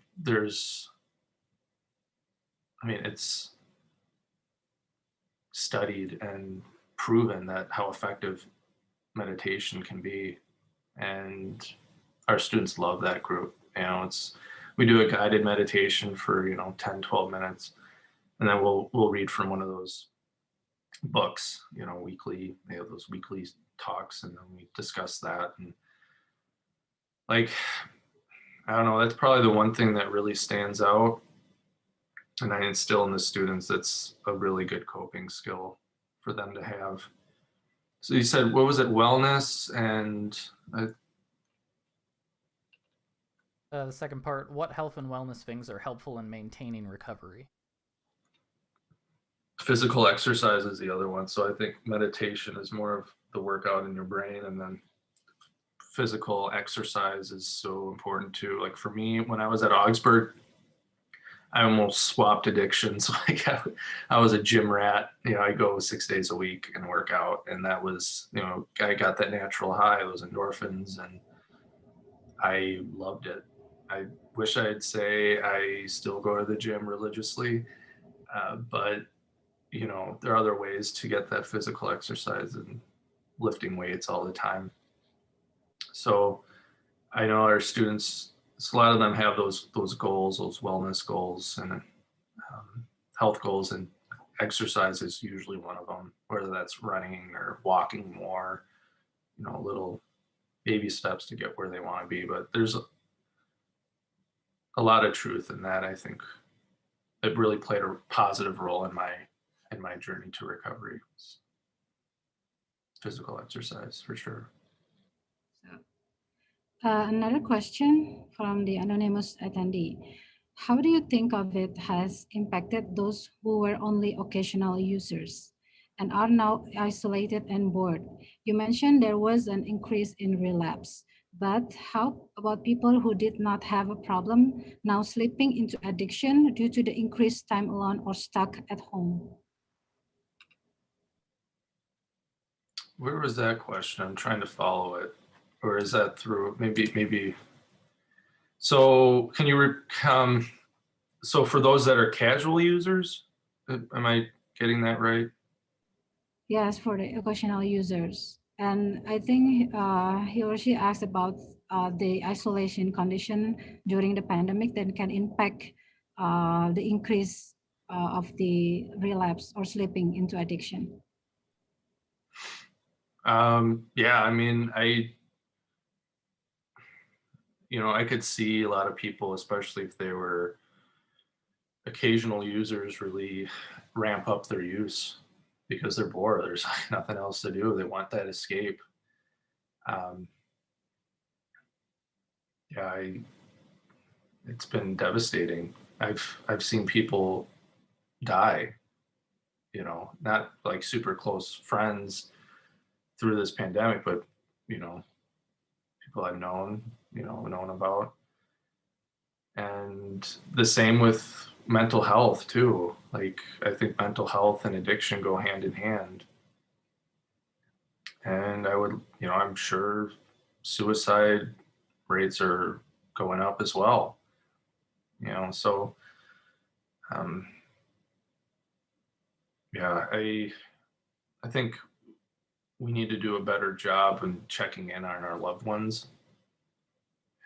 it's studied and proven that how effective meditation can be. And our students love that group. We do a guided meditation for 10, 12 minutes, and then we'll read from one of those books, weekly. They have those weekly talks, and then we discuss that. And like, I don't know, that's probably the one thing that really stands out, and I instill in the students. That's a really good coping skill for them to have. So you said, what was it, wellness and The second part, what health and wellness things are helpful in maintaining recovery? physical exercise is the other one. So I think meditation is more of the workout in your brain, and then physical exercise is so important too. Like for me, when I was at Augsburg, I almost swapped addictions. Like I was a gym rat. I go 6 days a week and work out, and that was, I got that natural high, those endorphins, and I loved it. I wish I'd say I still go to the gym religiously, but there are other ways to get that physical exercise and lifting weights all the time. So I know our students, a lot of them have those goals, those wellness goals and health goals, and exercise is usually one of them, whether that's running or walking more, little baby steps to get where they want to be. But there's a lot of truth in that. I think it really played a positive role in my journey to recovery. Physical exercise for sure. Another question from the anonymous attendee. How do you think of it has impacted those who were only occasional users and are now isolated and bored? You mentioned there was an increase in relapse, but how about people who did not have a problem now slipping into addiction due to the increased time alone or stuck at home? Where was that question? I'm trying to follow it. Or is that through maybe? So can you so for those that are casual users, am I getting that right? Yes, for the occasional users. And I think he or she asked about the isolation condition during the pandemic that can impact the increase of the relapse or slipping into addiction. Yeah, I mean, I could see a lot of people, especially if they were occasional users, really ramp up their use because they're bored. There's nothing else to do. They want that escape. Yeah, it's been devastating. I've seen people die, not like super close friends through this pandemic, but people I've known about. And the same with mental health too. Like I think mental health and addiction go hand in hand. And I'm sure suicide rates are going up as well. So yeah, I think we need to do a better job in checking in on our loved ones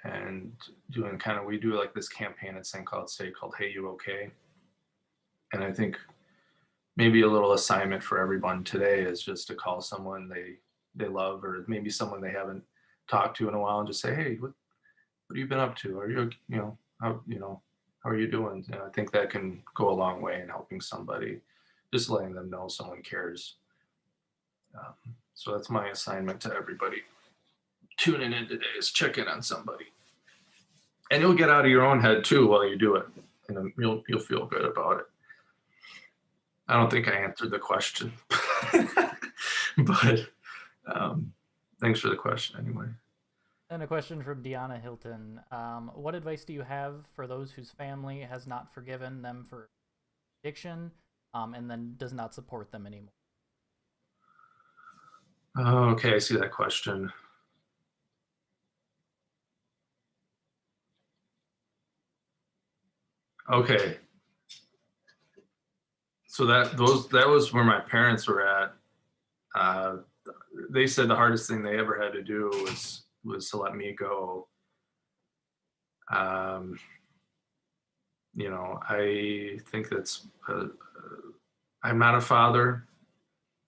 and doing we do like this campaign at St. Cloud State called Hey You Okay? And I think maybe a little assignment for everyone today is just to call someone they love, or maybe someone they haven't talked to in a while, and just say, hey, what have you been up to? Are you, how are you doing? And I think that can go a long way in helping somebody, just letting them know someone cares. So that's my assignment to everybody tuning in today, is check in on somebody. And you'll get out of your own head too while you do it, and you'll feel good about it. I don't think I answered the question, but thanks for the question anyway. And a question from Deanna Hilton. What advice do you have for those whose family has not forgiven them for addiction and then does not support them anymore? Oh, okay, I see that question. Okay. So that was where my parents were at. They said the hardest thing they ever had to do was to let me go. You know, I think that's I'm not a father,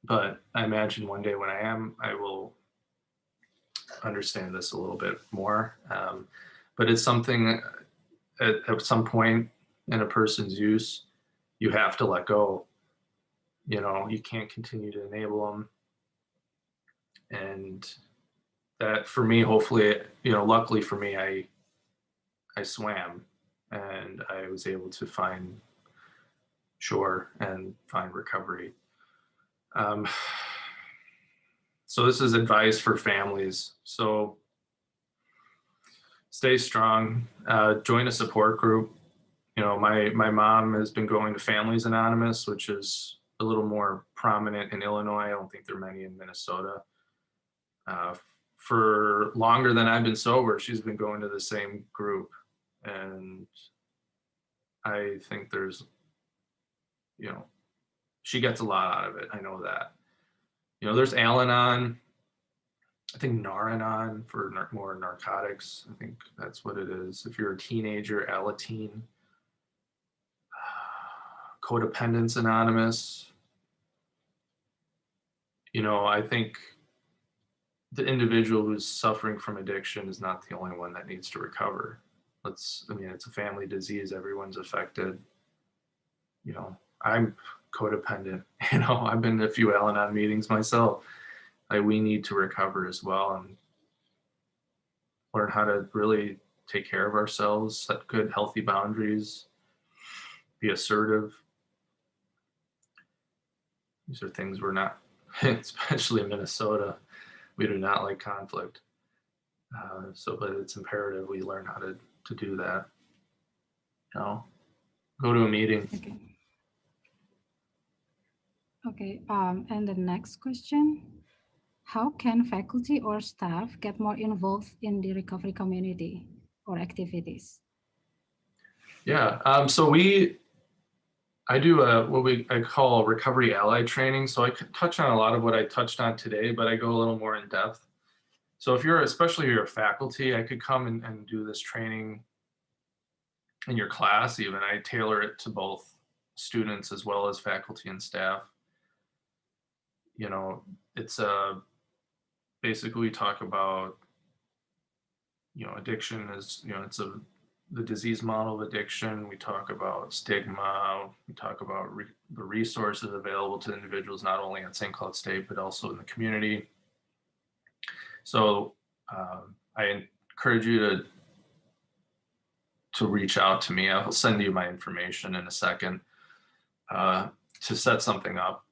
but I imagine one day when I am, I will understand this a little bit more. But it's something at some point in a person's use, you have to let go. You know, you can't continue to enable them. And that for me, hopefully, you know, luckily for me, I swam and I was able to find shore and find recovery. So this is advice for families. So stay strong, join a support group. You know, my mom has been going to Families Anonymous, which is a little more prominent in Illinois. I don't think there are many in Minnesota. For longer than I've been sober, she's been going to the same group. And I think there's, you know, she gets a lot out of it. I know that. You know, there's Al-Anon, I think Nar-Anon for more narcotics. I think that's what it is. If you're a teenager, Alateen. Codependence Anonymous. You know, I think the individual who's suffering from addiction is not the only one that needs to recover. I mean, it's a family disease. Everyone's affected. You know, I'm codependent. You know, I've been to a few Al-Anon meetings myself. Like, we need to recover as well and learn how to really take care of ourselves, set good, healthy boundaries, be assertive. These are things we're not, especially in Minnesota, we do not like conflict. But it's imperative we learn how to do that. You know, go to a meeting. Okay. And the next question: how can faculty or staff get more involved in the recovery community or activities? Yeah. So I do what I call recovery ally training. So I could touch on a lot of what I touched on today, but I go a little more in depth. So especially if you're a faculty, I could come and do this training in your class even. I tailor it to both students as well as faculty and staff. You know, it's basically we talk about, you know, addiction is, you know, the disease model of addiction. We talk about stigma. We talk about the resources available to individuals, not only at St. Cloud State, but also in the community. So I encourage you to reach out to me. I'll send you my information in a second to set something up.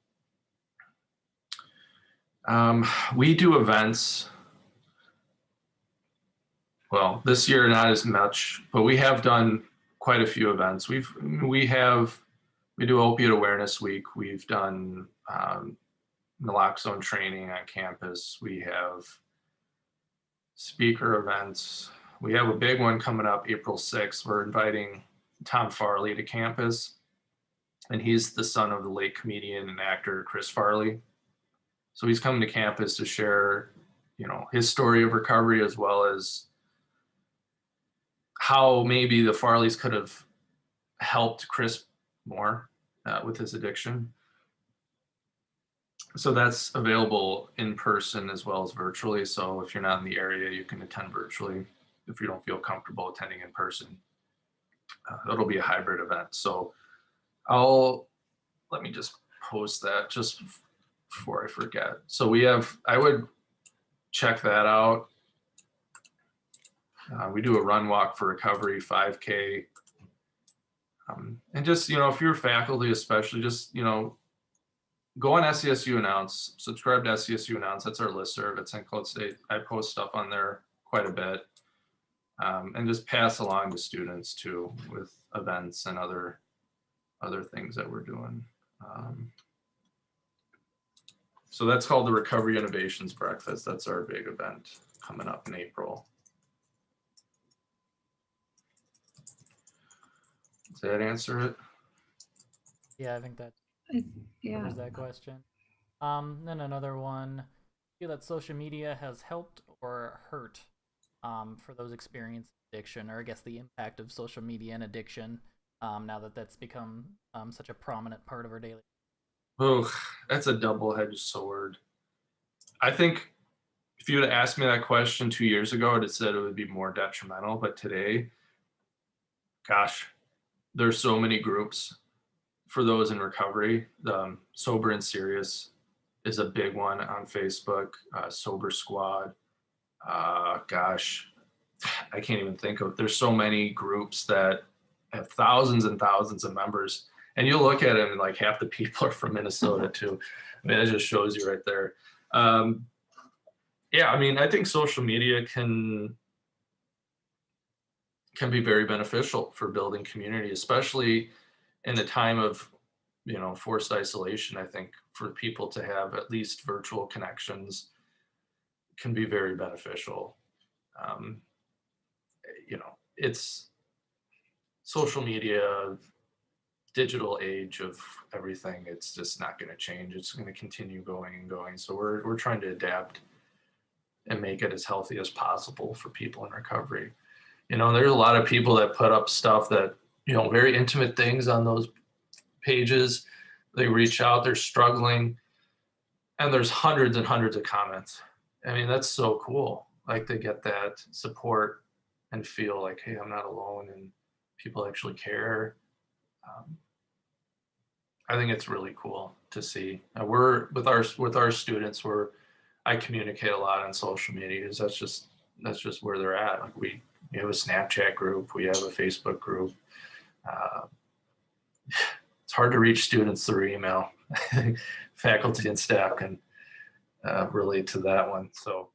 We do events. Well, this year not as much, but we have done quite a few events. We do Opiate Awareness Week. We've done naloxone training on campus. We have speaker events. We have a big one coming up April 6th. We're inviting Tom Farley to campus, and he's the son of the late comedian and actor Chris Farley. So he's coming to campus to share, you know, his story of recovery, as well as how maybe the Farleys could have helped Chris more with his addiction. So that's available in person as well as virtually. So if you're not in the area, you can attend virtually if you don't feel comfortable attending in person. It'll be a hybrid event. So let me just post that just before I forget. So I would check that out. We do a run walk for recovery, 5K. And just, if you're faculty, especially, just, go on SCSU Announce, subscribe to SCSU Announce. That's our listserv at St. Cloud State. I post stuff on there quite a bit. And just pass along to students too with events and other things that we're doing. So that's called the Recovery Innovations Breakfast. That's our big event coming up in April. Does that answer it? Yeah, I think that Yeah. covers that question. Then another one, feel that social media has helped or hurt for those experiencing addiction, or I guess the impact of social media and addiction now that that's become such a prominent part of our daily. Oh, that's a double-edged sword. I think if you would have asked me that question 2 years ago, I'd have said it would be more detrimental. But today, gosh, there's so many groups for those in recovery. Sober and Serious is a big one on Facebook. Sober Squad. Gosh, I can't even think of. There's so many groups that have thousands and thousands of members, and you look at them and like half the people are from Minnesota too. I mean, it just shows you right there. Yeah, I mean, I think social media can be very beneficial for building community, especially in a time of, forced isolation. I think for people to have at least virtual connections can be very beneficial. It's social media, digital age of everything. It's just not going to change. It's going to continue going and going. So we're trying to adapt and make it as healthy as possible for people in recovery. There's a lot of people that put up stuff that, very intimate things on those pages. They reach out, they're struggling, and there's hundreds and hundreds of comments. I mean, that's so cool. Like, to get that support and feel like, hey, I'm not alone and people actually care. I think it's really cool to see. We're with our students, I communicate a lot on social media because that's just where they're at. Like, we have a Snapchat group, we have a Facebook group. It's hard to reach students through email. Faculty and staff can relate to that one. So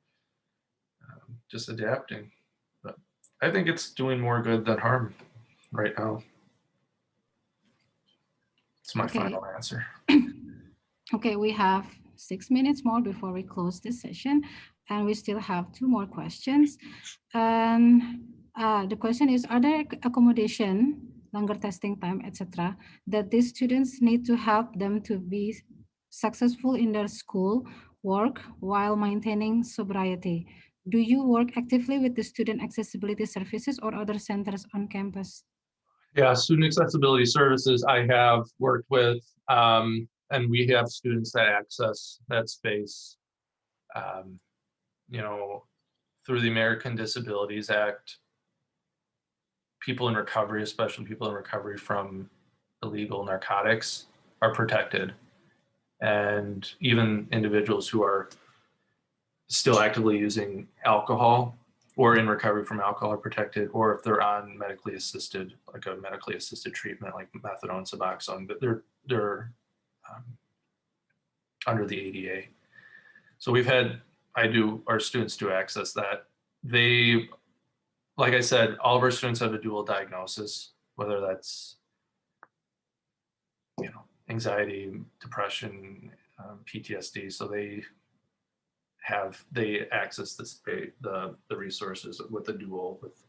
just adapting. But I think it's doing more good than harm right now. It's my final answer. Okay, we have 6 minutes more before we close this session, and we still have 2 more questions. And the question is, are there accommodation, longer testing time, etc., that these students need to help them to be successful in their school work while maintaining sobriety? Do you work actively with the student accessibility services or other centers on campus? Yeah, student accessibility services I have worked with, and we have students that access that space, through the American Disabilities Act. People in recovery, especially people in recovery from illegal narcotics, are protected. And even individuals who are still actively using alcohol or in recovery from alcohol are protected, or if they're on medically assisted, like a medically assisted treatment like methadone, Suboxone, but they're under the ADA. So our students do access that. They, like I said, all of our students have a dual diagnosis, whether that's, anxiety, depression, PTSD. So they access the resources with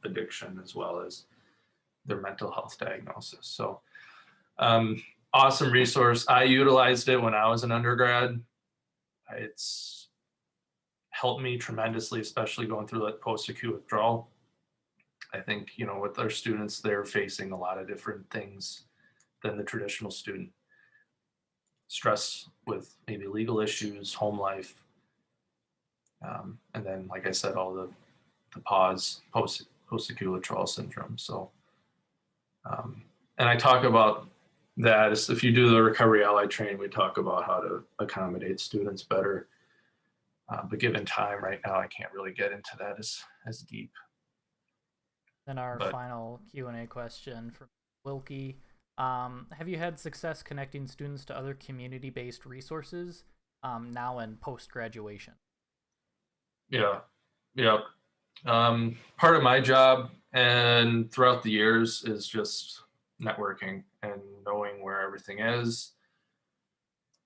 addiction as well as their mental health diagnosis. So awesome resource. I utilized it when I was an undergrad. It's helped me tremendously, especially going through that post-acute withdrawal. I think, with our students, they're facing a lot of different things than the traditional student. Stress with maybe legal issues, home life, and then, like I said, all the post-acute withdrawal syndrome. So, and I talk about that if you do the recovery ally training, we talk about how to accommodate students better. But given time right now, I can't really get into that as deep. Then our final Q&A question from Wilkie. Have you had success connecting students to other community-based resources now and post-graduation? Yeah, yeah. Part of my job and throughout the years is just networking and knowing where everything is,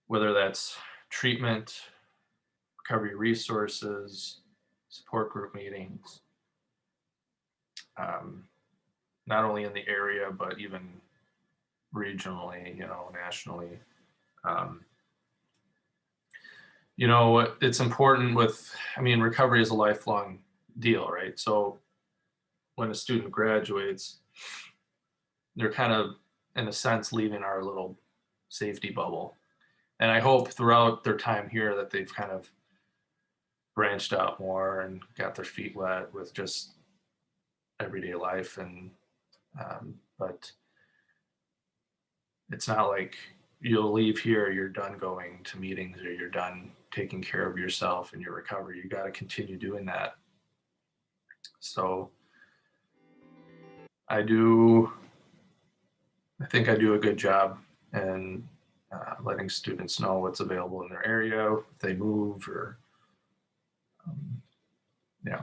whether that's treatment, recovery resources, support group meetings, not only in the area, but even regionally, nationally. Um, it's important recovery is a lifelong deal, right? So when a student graduates, they're kind of, in a sense, leaving our little safety bubble. And I hope throughout their time here that they've kind of branched out more and got their feet wet with just everyday life. But it's not like you'll leave here, you're done going to meetings or you're done taking care of yourself and your recovery. You got to continue doing that. So I think I do a good job in letting students know what's available in their area, if they move or, yeah.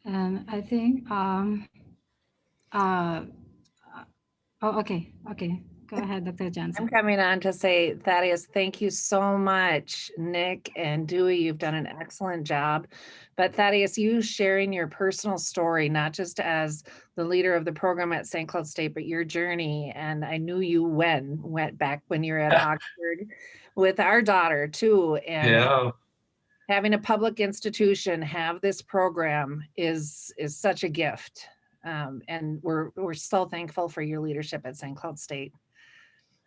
And I think, uh, okay. Go ahead, Dr. Johnson. I'm coming on to say, Thaddeus, thank you so much. Nick and Dewey, you've done an excellent job. But Thaddeus, you sharing your personal story, not just as the leader of the program at St. Cloud State, but your journey. And I knew you went back when you were at Oxford with our daughter too. And Yeah. having a public institution have this program is such a gift. And we're so thankful for your leadership at St. Cloud State.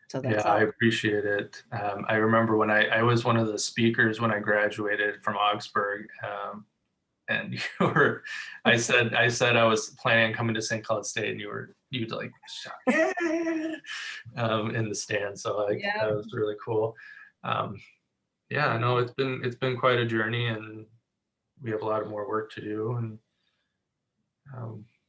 So that's all. I appreciate it. I remember when I was one of the speakers when I graduated from Augsburg, and I said I was planning on coming to St. Cloud State, and you'd like shout, yeah, in the stand. So that was really cool. No, it's been quite a journey, and we have a lot of more work to do, and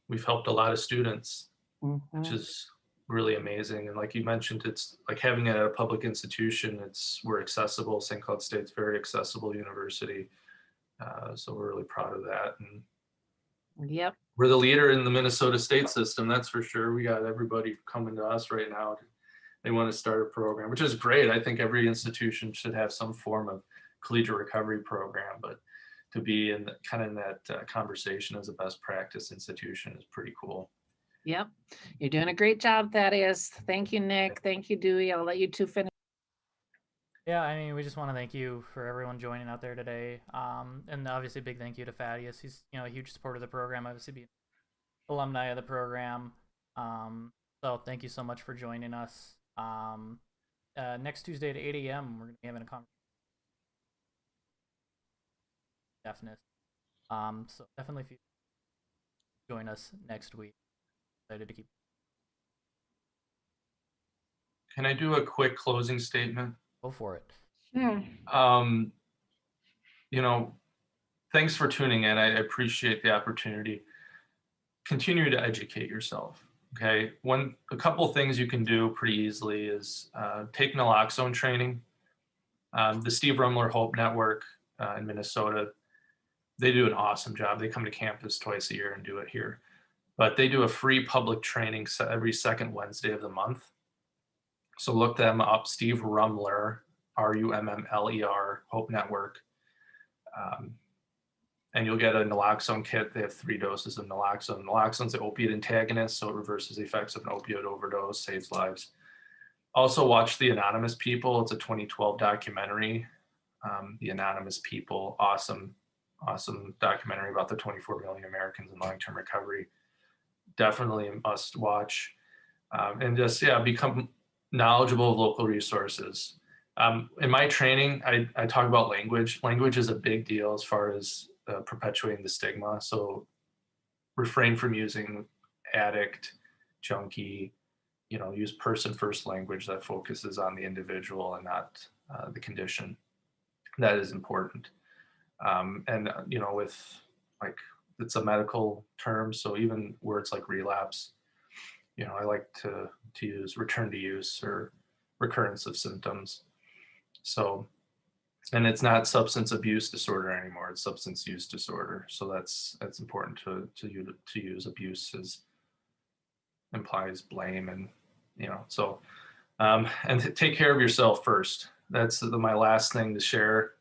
we've helped a lot of students, which is really amazing. And like you mentioned, it's like having it at a public institution, we're accessible. St. Cloud State's very accessible university. So we're really proud of that. And yep, we're the leader in the Minnesota state system, that's for sure. We got everybody coming to us right now. They want to start a program, which is great. I think every institution should have some form of collegiate recovery program, but to be in that conversation as a best practice institution is pretty cool. Yep. You're doing a great job, Thaddeus. Thank you, Nick. Thank you, Dewey. I'll let you two finish. Yeah, I mean, we just want to thank you for everyone joining out there today. And obviously a big thank you to Thaddeus. He's, a huge supporter of the program, obviously being alumni of the program. So thank you so much for joining us. Next Tuesday at 8 a.m., we're going to be having a conversation. Deafness. So definitely if you join us next week. Excited to keep. Can I do a quick closing statement? Go for it. Sure. Thanks for tuning in. I appreciate the opportunity. Continue to educate yourself. Okay. A couple things you can do pretty easily is take naloxone training. The Steve Rumler Hope Network in Minnesota, they do an awesome job. They come to campus twice a year and do it here. But they do a free public training every second Wednesday of the month. So look them up, Steve Rumler, Rummler, Hope Network. And you'll get a naloxone kit. They have 3 doses of naloxone. Naloxone's an opiate antagonist, so it reverses the effects of an opioid overdose, saves lives. Also watch The Anonymous People. It's a 2012 documentary. The Anonymous People, awesome documentary about the 24 million Americans in long-term recovery. Definitely a must watch. And just, become knowledgeable of local resources. In my training, I talk about language. Language is a big deal as far as perpetuating the stigma. So refrain from using addict, junkie, use person-first language that focuses on the individual and not the condition. That is important. With it's a medical term, so even words like relapse, I like to use return to use or recurrence of symptoms. So, and it's not substance abuse disorder anymore, it's substance use disorder. So that's important to use. Abuse implies blame, and so and take care of yourself first. That's my last thing to share.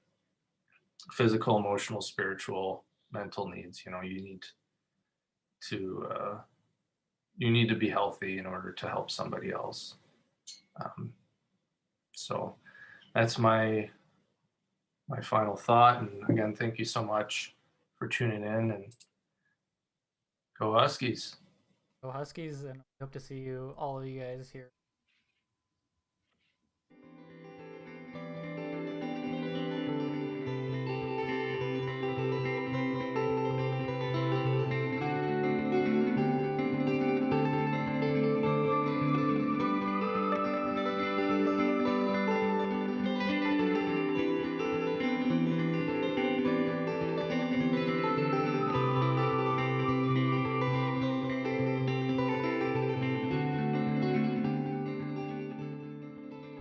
Physical, emotional, spiritual, mental needs. You need to be healthy in order to help somebody else. So that's my final thought. And again, thank you so much for tuning in, and go Huskies. Go Huskies, and I hope to see all of you guys here.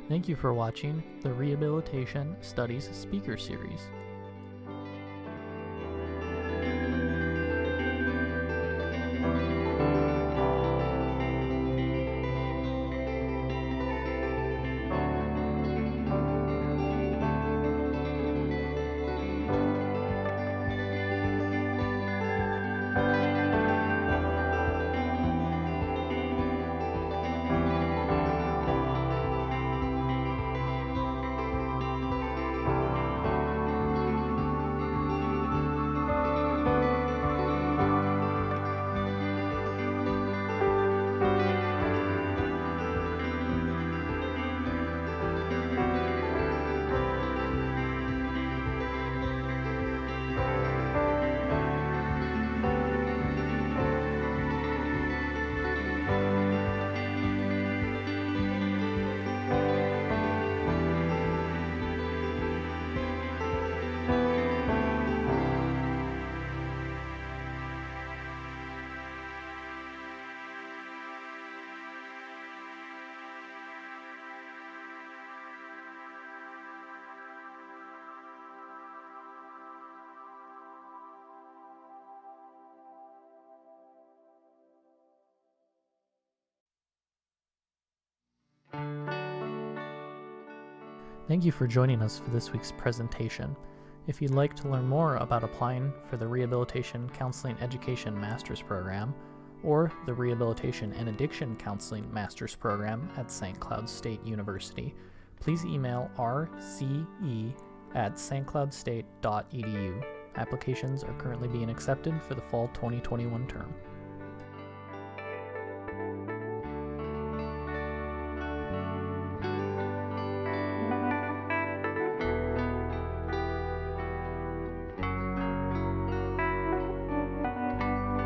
Thank you for watching the Rehabilitation Studies Speaker Series. Thank you for joining us for this week's presentation. If you'd like to learn more about applying for the Rehabilitation Counseling Education Master's Program or the Rehabilitation and Addiction Counseling Master's Program at St. Cloud State University, please email rce@stcloudstate.edu. Applications are currently being accepted for the fall 2021 term.